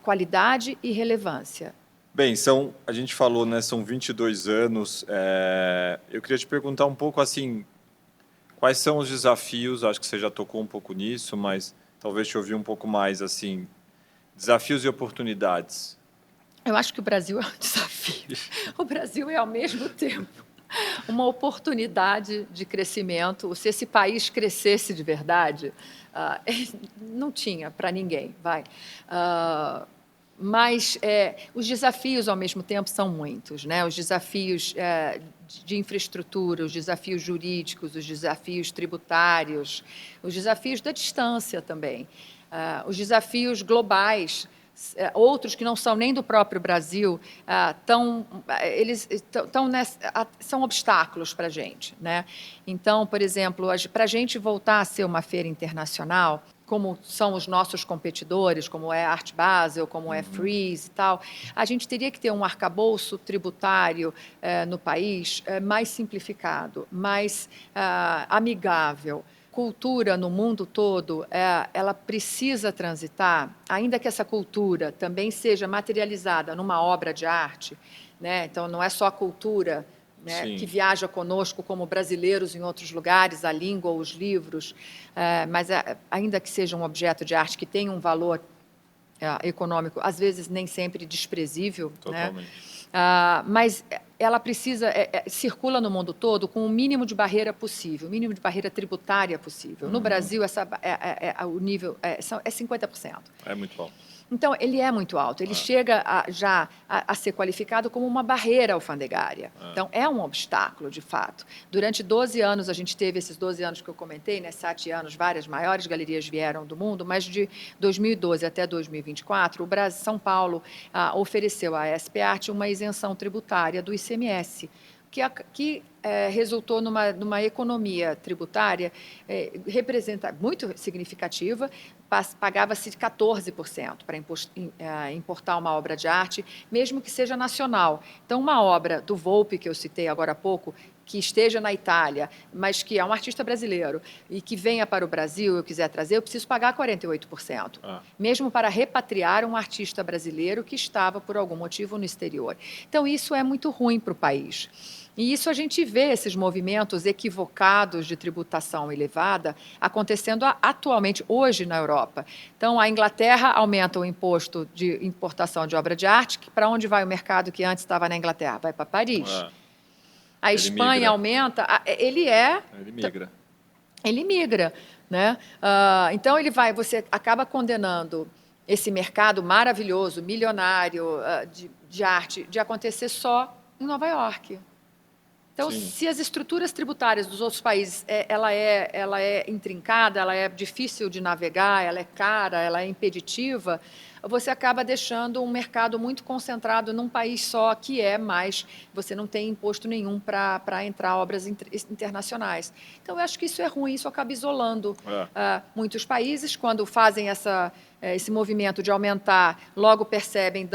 Qualidade e relevância. Bem, a gente falou, né, são 22 anos. Eu queria te perguntar um pouco, assim, quais são os desafios? Acho que você já tocou um pouco nisso, mas talvez te ouvir um pouco mais, assim, desafios e oportunidades. Eu acho que o Brasil é um desafio. O Brasil é, ao mesmo tempo, uma oportunidade de crescimento. Se esse país crescesse de verdade, não tinha para ninguém, vai. Mas os desafios, ao mesmo tempo, são muitos, né? Os desafios de infraestrutura, os desafios jurídicos, os desafios tributários, os desafios da distância também, os desafios globais, outros que não são nem do próprio Brasil, são obstáculos para a gente, né? Então, por exemplo, para a gente voltar a ser uma feira internacional, como são os nossos competidores, como é Art Basel, como é Frieze e tal, a gente teria que ter um arcabouço tributário no país mais simplificado, mais amigável. Cultura no mundo todo, ela precisa transitar, ainda que essa cultura também seja materializada numa obra de arte, né? Então, não é só a cultura, né, que viaja conosco como brasileiros em outros lugares, a língua ou os livros, mas ainda que seja um objeto de arte que tenha um valor econômico, às vezes nem sempre desprezível, Totalmente. né? Mas ela precisa, circula no mundo todo com o mínimo de barreira possível, o mínimo de barreira tributária possível. No Brasil, o nível é 50%. É muito alto. Então, ele é muito alto, ele chega já a ser qualificado como uma barreira alfandegária. Então, é um obstáculo, de fato. Durante 12 anos, a gente teve esses 12 anos que eu comentei, né, 7 anos, várias maiores galerias vieram do mundo, mas de 2012 até 2024, o Brasil, São Paulo ofereceu à SP Art uma isenção tributária do ICMS, que resultou numa economia tributária muito significativa. Pagava-se 14% para importar uma obra de arte, mesmo que seja nacional. Então, uma obra do Volpi, que eu citei agora há pouco, que esteja na Itália, mas que é um artista brasileiro e que venha para o Brasil e eu quiser trazer, eu preciso pagar 48%, mesmo para repatriar um artista brasileiro que estava, por algum motivo, no exterior. Então, isso é muito ruim para o país. E isso a gente vê, esses movimentos equivocados de tributação elevada acontecendo atualmente, hoje, na Europa. Então, a Inglaterra aumenta o imposto de importação de obra de arte, para onde vai o mercado que antes estava na Inglaterra? Vai para Paris. A Espanha aumenta, ele migra. Ele migra, né? Então, você acaba condenando esse mercado maravilhoso, milionário de arte, de acontecer só em Nova York. Então, se as estruturas tributárias dos outros países, ela é intrincada, ela é difícil de navegar, ela é cara, ela é impeditiva, você acaba deixando um mercado muito concentrado num país só, que é mais, você não tem imposto nenhum para entrar obras internacionais. Então, eu acho que isso é ruim, isso acaba isolando muitos países, quando fazem esse movimento de aumentar, logo percebem,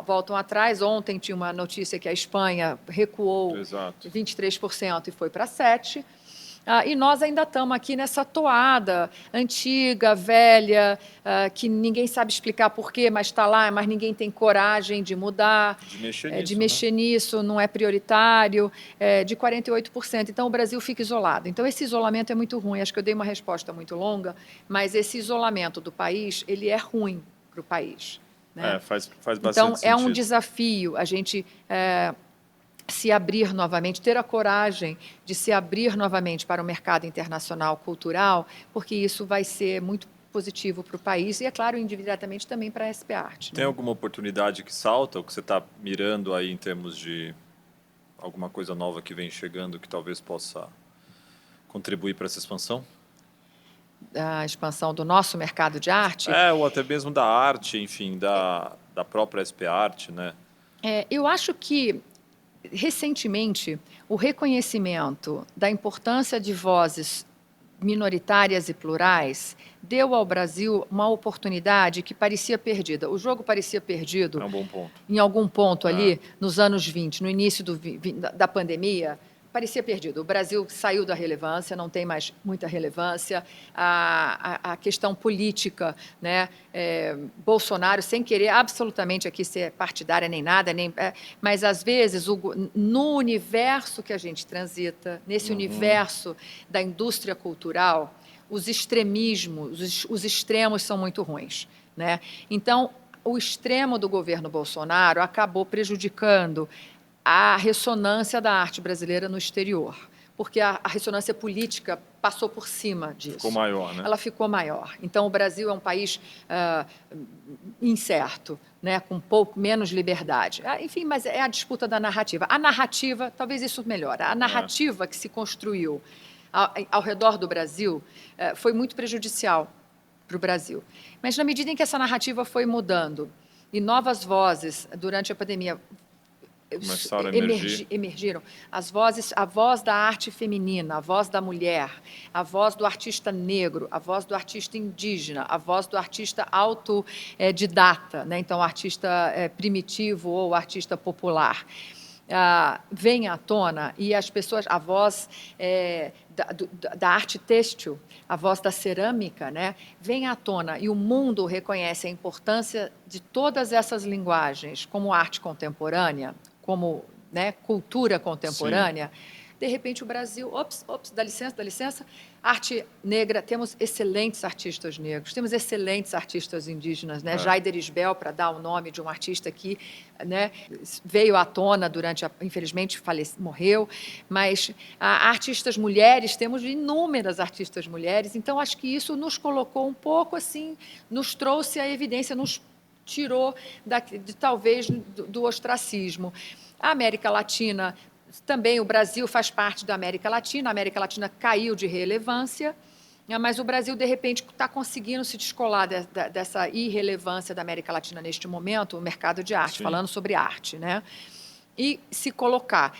voltam atrás. Ontem tinha uma notícia que a Espanha recuou 23% e foi para 7%. E nós ainda estamos aqui nessa toada antiga, velha, que ninguém sabe explicar por quê, mas está lá, mas ninguém tem coragem de mudar, de mexer nisso, não é prioritário, de 48%. Então, o Brasil fica isolado. Então, esse isolamento é muito ruim. Acho que eu dei uma resposta muito longa, mas esse isolamento do país, ele é ruim para o país. Né? Faz bastante então, sentido. É um desafio a gente se abrir novamente, ter a coragem de se abrir novamente para o mercado internacional cultural, porque isso vai ser muito positivo para o país e, é claro, indiretamente também para a SP Arte. Tem alguma oportunidade que salta, ou que você está mirando aí em termos de alguma coisa nova que vem chegando que talvez possa contribuir para essa expansão? A expansão do nosso mercado de arte? Ou até mesmo da arte, enfim, da própria SP Arte, né? Eu acho que recentemente, o reconhecimento da importância de vozes minoritárias e plurais deu ao Brasil uma oportunidade que parecia perdida. O jogo parecia perdido em algum ponto ali, nos anos 20, no início da pandemia, parecia perdido. O Brasil saiu da relevância, não tem mais muita relevância. A questão política, né? Bolsonaro, sem querer absolutamente aqui ser partidária nem nada, mas às vezes no universo que a gente transita, nesse universo da indústria cultural, os extremismos, os extremos são muito ruins. Né? Então, o extremo do governo Bolsonaro acabou prejudicando a ressonância da arte brasileira no exterior, porque a ressonância política passou por cima disso. Ficou maior, né? Ela ficou maior. Então, o Brasil é um país incerto, né, com menos liberdade. Enfim, mas é a disputa da narrativa. A narrativa, talvez isso melhore, a narrativa que se construiu ao redor do Brasil foi muito prejudicial para o Brasil. Mas, na medida em que essa narrativa foi mudando e novas vozes, durante a pandemia, emergiram a voz da arte feminina, a voz da mulher, a voz do artista negro, a voz do artista indígena, a voz do artista autodidata, né? Então, o artista primitivo ou artista popular. Vem à tona e as pessoas, a voz da arte têxtil, a voz da cerâmica, né, vem à tona e o mundo reconhece a importância de todas essas linguagens como arte contemporânea, como, né, cultura contemporânea. Sim. De repente, o Brasil, dá licença, arte negra, temos excelentes artistas negros, temos excelentes artistas indígenas, né? Jaider Isbel, para dar o nome de um artista que, né, veio à tona infelizmente, morreu, mas artistas mulheres, temos inúmeras artistas mulheres, então acho que isso nos colocou um pouco assim, nos trouxe a evidência, nos tirou talvez do ostracismo. A América Latina, também o Brasil faz parte da América Latina, a América Latina caiu de relevância, mas o Brasil, de repente, está conseguindo se descolar dessa irrelevância da América Latina neste momento, o mercado de arte, Sim. falando sobre arte, né? E se colocar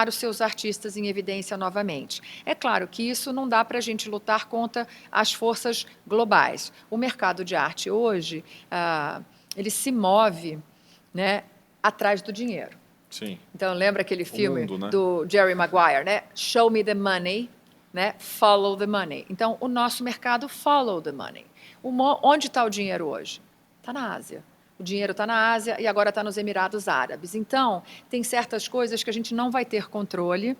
os seus artistas em evidência novamente. É claro que isso não dá para a gente lutar contra as forças globais. O mercado de arte hoje, ele se move, né, atrás do dinheiro. Sim. Então, lembra aquele filme do Jerry Maguire, né? Show me the money, né? Follow the money. Então, o nosso mercado follow the money. Onde está o dinheiro hoje? Está na Ásia. O dinheiro está na Ásia e agora está nos Emirados Árabes. Então, tem certas coisas que a gente não vai ter controle.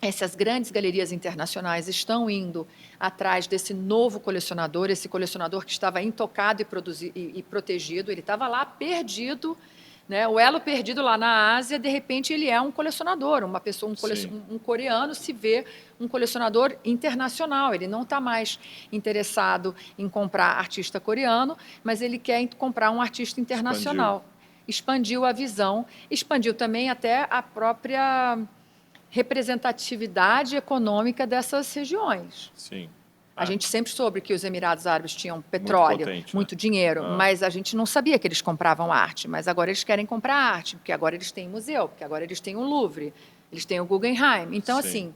Essas grandes galerias internacionais estão indo atrás desse novo colecionador, esse colecionador que estava intocado e protegido. Ele estava lá perdido, né? O elo perdido lá na Ásia, de repente ele é um colecionador, uma pessoa, um coreano se vê um colecionador internacional, ele não está mais interessado em comprar artista coreano, mas ele quer comprar um artista internacional. Expandiu a visão, expandiu também até a própria representatividade econômica dessas regiões. Sim. A gente sempre soube que os Emirados Árabes tinham petróleo, potente, muito né? dinheiro, mas a gente não sabia que eles compravam arte. Mas agora eles querem comprar arte, porque agora eles têm museu, porque agora eles têm o Louvre, eles têm o Guggenheim. Então, assim,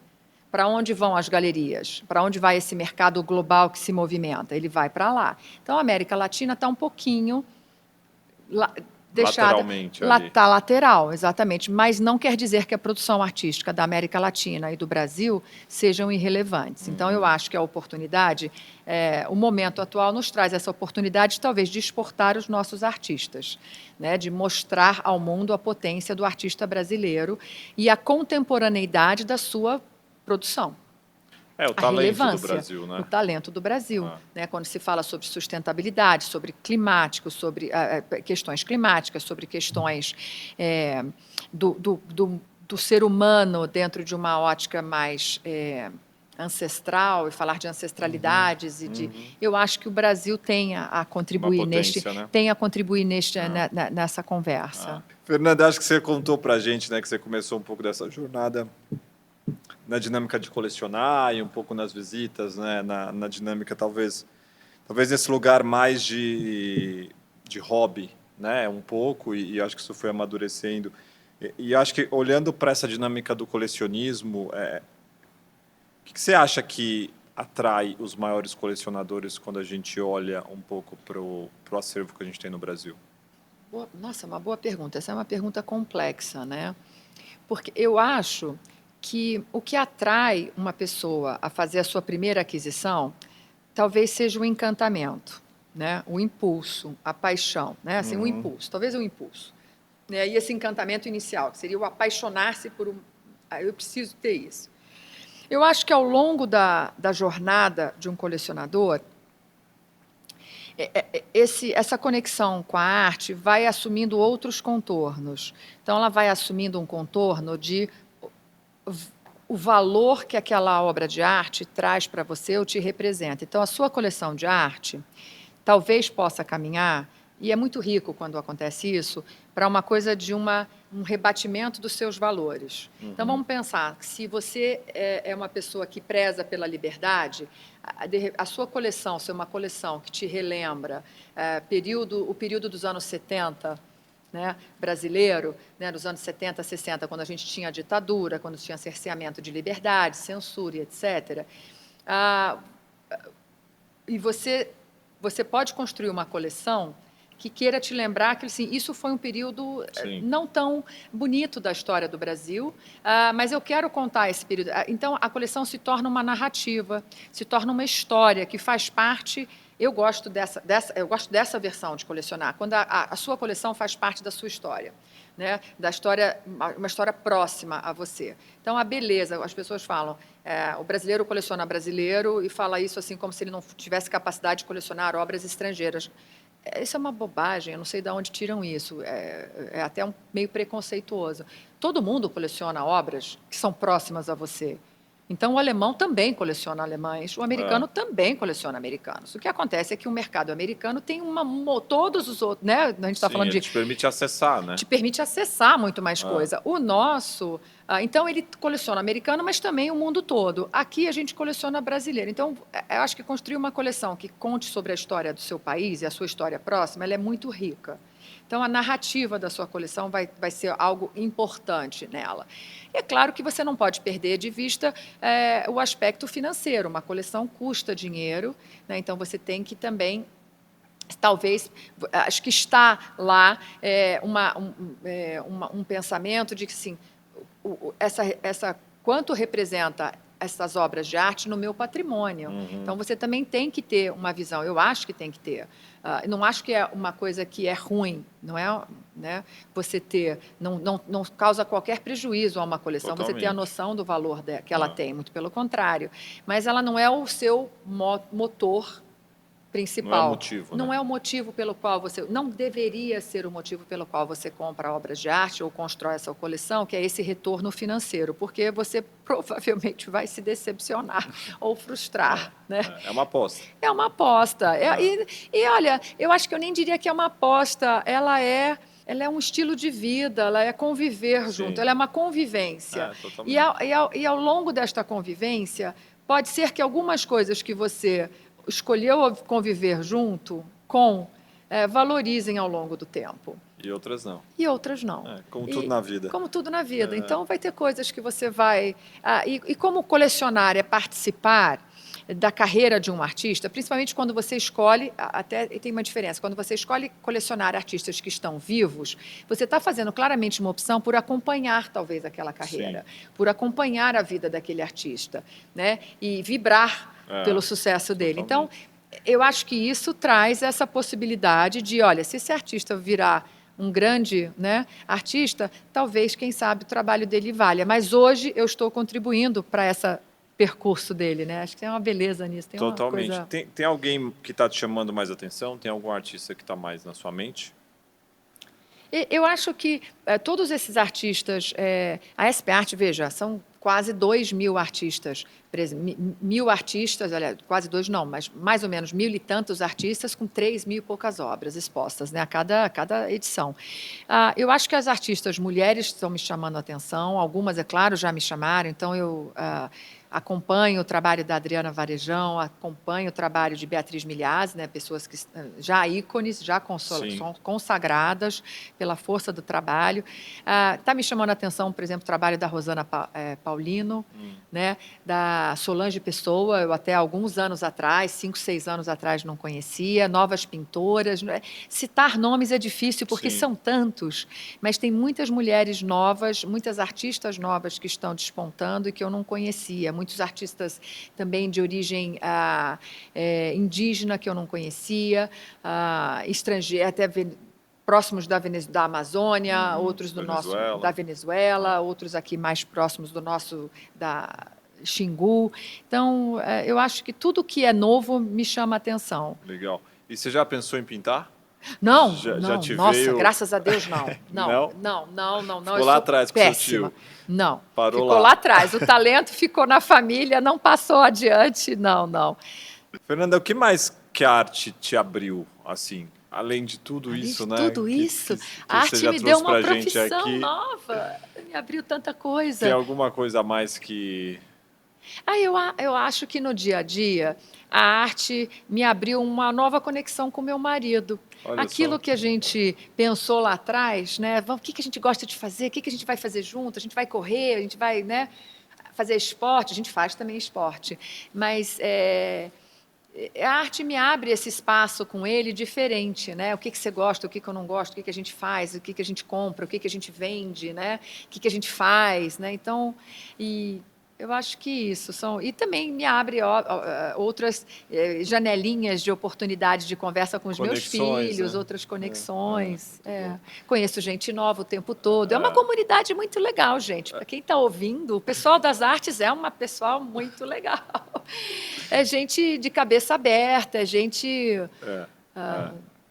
para onde vão as galerias? Para onde vai esse mercado global que se movimenta? Ele vai para lá. Então, a América Latina está um pouquinho deixada, lateralmente ali. Está lateral, exatamente. Mas não quer dizer que a produção artística da América Latina e do Brasil sejam irrelevantes. Então, eu acho que a oportunidade, o momento atual nos traz essa oportunidade, talvez, de exportar os nossos artistas, né? De mostrar ao mundo a potência do artista brasileiro e a contemporaneidade da sua produção. O talento do Brasil, né? O talento do Brasil. Né? Quando se fala sobre sustentabilidade, sobre climático, sobre questões climáticas, sobre questões do ser humano dentro de uma ótica mais ancestral, e falar de ancestralidades eu acho que o Brasil tem a contribuir nessa conversa. Fernanda, acho que você contou para a gente, né, que você começou um pouco dessa jornada na dinâmica de colecionar e um pouco nas visitas, né, na dinâmica talvez nesse lugar mais de hobby, né, um pouco, e acho que isso foi amadurecendo. E acho que olhando para essa dinâmica do colecionismo, o que você acha que atrai os maiores colecionadores quando a gente olha um pouco para o acervo que a gente tem no Brasil? Nossa, uma boa pergunta. Essa é uma pergunta complexa, né? Porque eu acho que o que atrai uma pessoa a fazer a sua primeira aquisição talvez seja o encantamento, né? O impulso, a paixão, né? Assim, o impulso, talvez o impulso. Né? E esse encantamento inicial, que seria o apaixonar-se por eu preciso ter isso. Eu acho que ao longo da jornada de um colecionador, essa conexão com a arte vai assumindo outros contornos. Então, ela vai assumindo um contorno de o valor que aquela obra de arte traz para você ou te representa. Então, a sua coleção de arte talvez possa caminhar, e é muito rico quando acontece isso, para uma coisa de um rebatimento dos seus valores. Então, vamos pensar que se você é uma pessoa que preza pela liberdade, a sua coleção ser uma coleção que te relembra o período dos anos 70, né, brasileiro, né, nos anos 70, 60, quando a gente tinha ditadura, quando tinha cerceamento de liberdade, censura, etc. E você pode construir uma coleção que queira te lembrar que assim, isso foi um período não tão bonito da história do Brasil, mas eu quero contar esse período. Então, a coleção se torna uma narrativa, se torna uma história que faz parte. Eu gosto dessa versão de colecionar, quando a sua coleção faz parte da sua história, né? Da história, uma história próxima a você. Então, a beleza, as pessoas falam, o brasileiro coleciona brasileiro e fala isso assim como se ele não tivesse capacidade de colecionar obras estrangeiras. Isso é uma bobagem, eu não sei de onde tiram isso, é até meio preconceituoso. Todo mundo coleciona obras que são próximas a você. Então, o alemão também coleciona alemães, o americano também coleciona americanos. O que acontece é que o mercado americano tem todos os outros, né? A gente está falando de... te permite acessar, né? Te permite acessar muito mais coisa. O nosso... então, ele coleciona americano, mas também o mundo todo. Aqui, a gente coleciona brasileiro. Então, eu acho que construir uma coleção que conte sobre a história do seu país e a sua história próxima, ela é muito rica. Então, a narrativa da sua coleção vai ser algo importante nela. E é claro que você não pode perder de vista o aspecto financeiro. Uma coleção custa dinheiro, né? Então, você tem que também, talvez, acho que está lá um pensamento de que, assim, quanto representa essas obras de arte no meu patrimônio. Então, você também tem que ter uma visão, eu acho que tem que ter. Não acho que é uma coisa que é ruim, não é? Né? Você ter, não causa qualquer prejuízo a uma coleção, Totalmente. você ter a noção do valor que ela tem, muito pelo contrário. Mas ela não é o seu motor principal. Não é o motivo, não né? é o motivo pelo qual você... Não deveria ser o motivo pelo qual você compra obras de arte ou constrói essa coleção, que é esse retorno financeiro, porque você provavelmente vai se decepcionar ou frustrar. Né? É uma aposta. É uma aposta. E olha, eu acho que eu nem diria que é uma aposta, ela é um estilo de vida, ela é conviver junto, ela é uma convivência. Totalmente. E ao longo desta convivência, pode ser que algumas coisas que você escolheu conviver junto com valorizem ao longo do tempo. E outras não. E outras não. Como tudo na vida. Como tudo na vida. Então, vai ter coisas que você vai... E como colecionar é participar da carreira de um artista, principalmente quando você escolhe, até tem uma diferença, quando você escolhe colecionar artistas que estão vivos, você está fazendo claramente uma opção por acompanhar, talvez, aquela carreira, por acompanhar a vida daquele artista, né? E vibrar pelo sucesso dele. Então, eu acho que isso traz essa possibilidade de, olha, se esse artista virar um grande, né, artista, talvez, quem sabe, o trabalho dele valha. Mas hoje eu estou contribuindo para esse percurso dele, né? Acho que tem uma beleza nisso. Tem Totalmente. Uma coisa... Tem alguém que está te chamando mais atenção? Tem algum artista que está mais na sua mente? Eu acho que todos esses artistas... a SP Arte, veja, são quase 2.000 artistas, 1.000 artistas, aliás, quase 2 não, mas mais ou menos 1.000 e tantos artistas com 3.000 e poucas obras expostas, né, a cada edição. Eu acho que as artistas mulheres estão me chamando a atenção, algumas, é claro, já me chamaram, então eu acompanho o trabalho da Adriana Varejão, acompanho o trabalho de Beatriz Milhazzi, né, pessoas que já ícones, já são consagradas pela força do trabalho. Está me chamando a atenção, por exemplo, o trabalho da Rosana Paulino, né, da Solange Pessoa, eu até alguns anos atrás, 5, 6 anos atrás, não conhecia, novas pintoras. Citar nomes é difícil, porque são tantos, mas tem muitas mulheres novas, muitas artistas novas que estão despontando e que eu não conhecia, muitos artistas também de origem indígena que eu não conhecia, até próximos da Amazônia, outros da Venezuela, outros aqui mais próximos da Xingu. Então, eu acho que tudo que é novo me chama a atenção. Legal. E você já pensou em pintar? Não, nossa, veio... graças a Deus não. Não. Ficou lá atrás com seu tio? Não, ficou lá atrás. O talento ficou na família, não passou adiante, não. Fernanda, o que mais que a arte te abriu, assim, além de tudo isso, né? Tudo isso? A arte me deu uma profissão nova, me abriu tanta coisa. Tem alguma coisa a mais que... Eu acho que no dia a dia a arte me abriu uma nova conexão com meu marido. Aquilo que a gente pensou lá atrás, né? O que a gente gosta de fazer? O que a gente vai fazer junto? A gente vai correr? A gente vai, né, fazer esporte? A gente faz também esporte. Mas a arte me abre esse espaço com ele diferente, né? O que você gosta, o que eu não gosto, o que a gente faz, o que a gente compra, o que a gente vende, né? O que a gente faz, né? Então, eu acho que isso são... E também me abre outras janelinhas de oportunidade de conversa com os meus filhos, né? Outras conexões. Conheço gente nova o tempo todo. É uma comunidade muito legal, gente. Para quem está ouvindo, o pessoal das artes é um pessoal muito legal. É gente de cabeça aberta, é gente...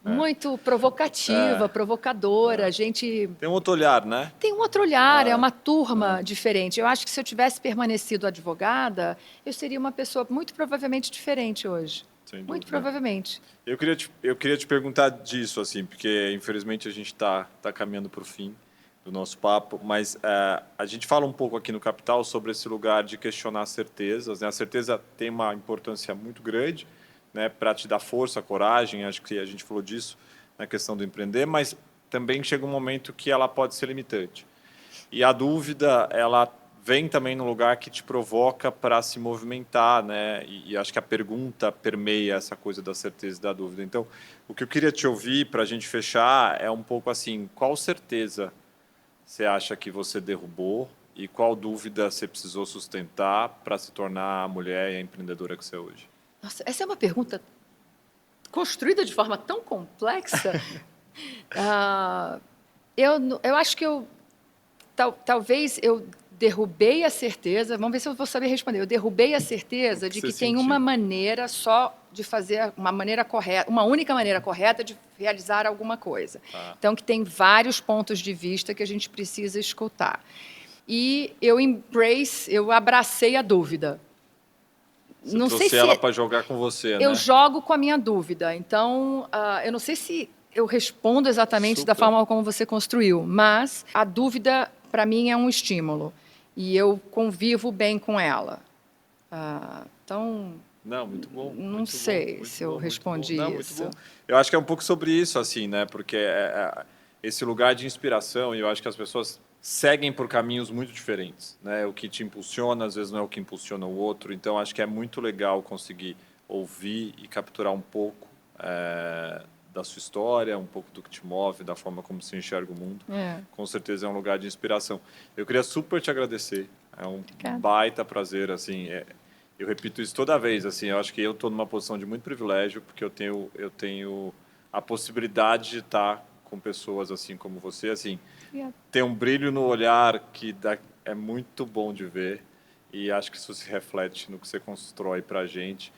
muito provocativa, provocadora, gente... Tem um outro olhar, né? Tem um outro olhar, é uma turma diferente. Eu acho que se eu tivesse permanecido advogada, eu seria uma pessoa muito provavelmente diferente hoje. Muito provavelmente. Eu queria te perguntar disso, assim, porque infelizmente a gente está caminhando para o fim do nosso papo, mas a gente fala um pouco aqui no Capital sobre esse lugar de questionar certezas, né? A certeza tem uma importância muito grande, né, para te dar força, coragem, acho que a gente falou disso na questão do empreender, mas também chega um momento que ela pode ser limitante. E a dúvida, ela vem também no lugar que te provoca para se movimentar, né? E acho que a pergunta permeia essa coisa da certeza e da dúvida. Então, o que eu queria te ouvir para a gente fechar é um pouco assim, qual certeza você acha que você derrubou e qual dúvida você precisou sustentar para se tornar a mulher e a empreendedora que você é hoje? Nossa, essa é uma pergunta construída de forma tão complexa. Eu acho que talvez eu derrubei a certeza, vamos ver se eu vou saber responder, eu derrubei a certeza de que tem uma maneira só de fazer, uma maneira correta, uma única maneira correta de realizar alguma coisa. Então, que tem vários pontos de vista que a gente precisa escutar. E eu abracei a dúvida. Você não trouxe ela para jogar com você, né? Eu jogo com a minha dúvida. Então, eu não sei se eu respondo exatamente da forma como você construiu, mas a dúvida, para mim, é um estímulo. E eu convivo bem com ela. Então, Não, muito bom. não Muito sei bom, muito se eu bom, muito respondi bom. Não, muito isso. bom. Eu acho que é um pouco sobre isso, assim, né? Porque esse lugar de inspiração, e eu acho que as pessoas seguem por caminhos muito diferentes, né? O que te impulsiona, às vezes, não é o que impulsiona o outro. Então, acho que é muito legal conseguir ouvir e capturar um pouco da sua história, um pouco do que te move, da forma como você enxerga o mundo. Com certeza é um lugar de inspiração. Eu queria super te agradecer. É um Obrigada. baita prazer, assim. Eu repito isso toda vez, assim. Eu acho que eu estou numa posição de muito privilégio, porque eu tenho a possibilidade de estar com pessoas assim como você, assim. Obrigada. Tem um brilho no olhar que é muito bom de ver, e acho que isso se reflete no que você constrói para a gente.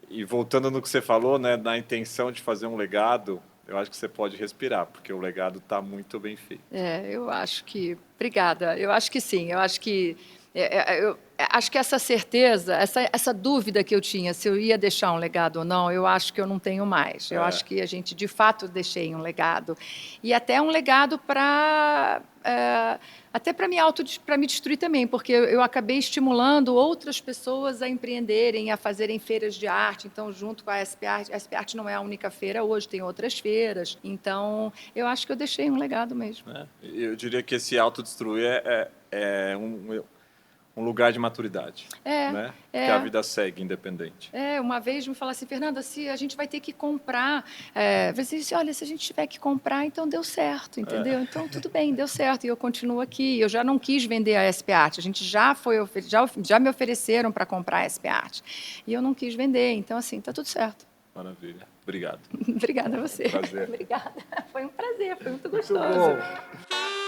E voltando no que você falou, né, na intenção de fazer um legado, eu acho que você pode respirar, porque o legado está muito bem feito. Eu acho que... Obrigada. Eu acho que sim. Eu acho que... eu acho que essa certeza, essa dúvida que eu tinha, se eu ia deixar um legado ou não, eu acho que eu não tenho mais. Eu acho que a gente, de fato, deixei um legado. E até um legado para... até para me destruir também, porque eu acabei estimulando outras pessoas a empreenderem, a fazerem feiras de arte. Então, junto com a SP Arte, a SP Arte não é a única feira hoje, tem outras feiras. Então, eu acho que eu deixei um legado mesmo. Eu diria que esse autodestruir é um lugar de maturidade, né? Porque a vida segue independente. Uma vez me falaram assim, Fernanda, se a gente vai ter que comprar, você disse, olha, se a gente tiver que comprar, então deu certo, entendeu? Então tudo bem, deu certo e eu continuo aqui. Eu já não quis vender a SP Arte, a gente já me ofereceram para comprar a SP Arte e eu não quis vender, então assim, tá tudo certo. Maravilha, obrigado. Obrigada a você. Prazer. Obrigada, foi um prazer, foi muito gostoso. Muito bom.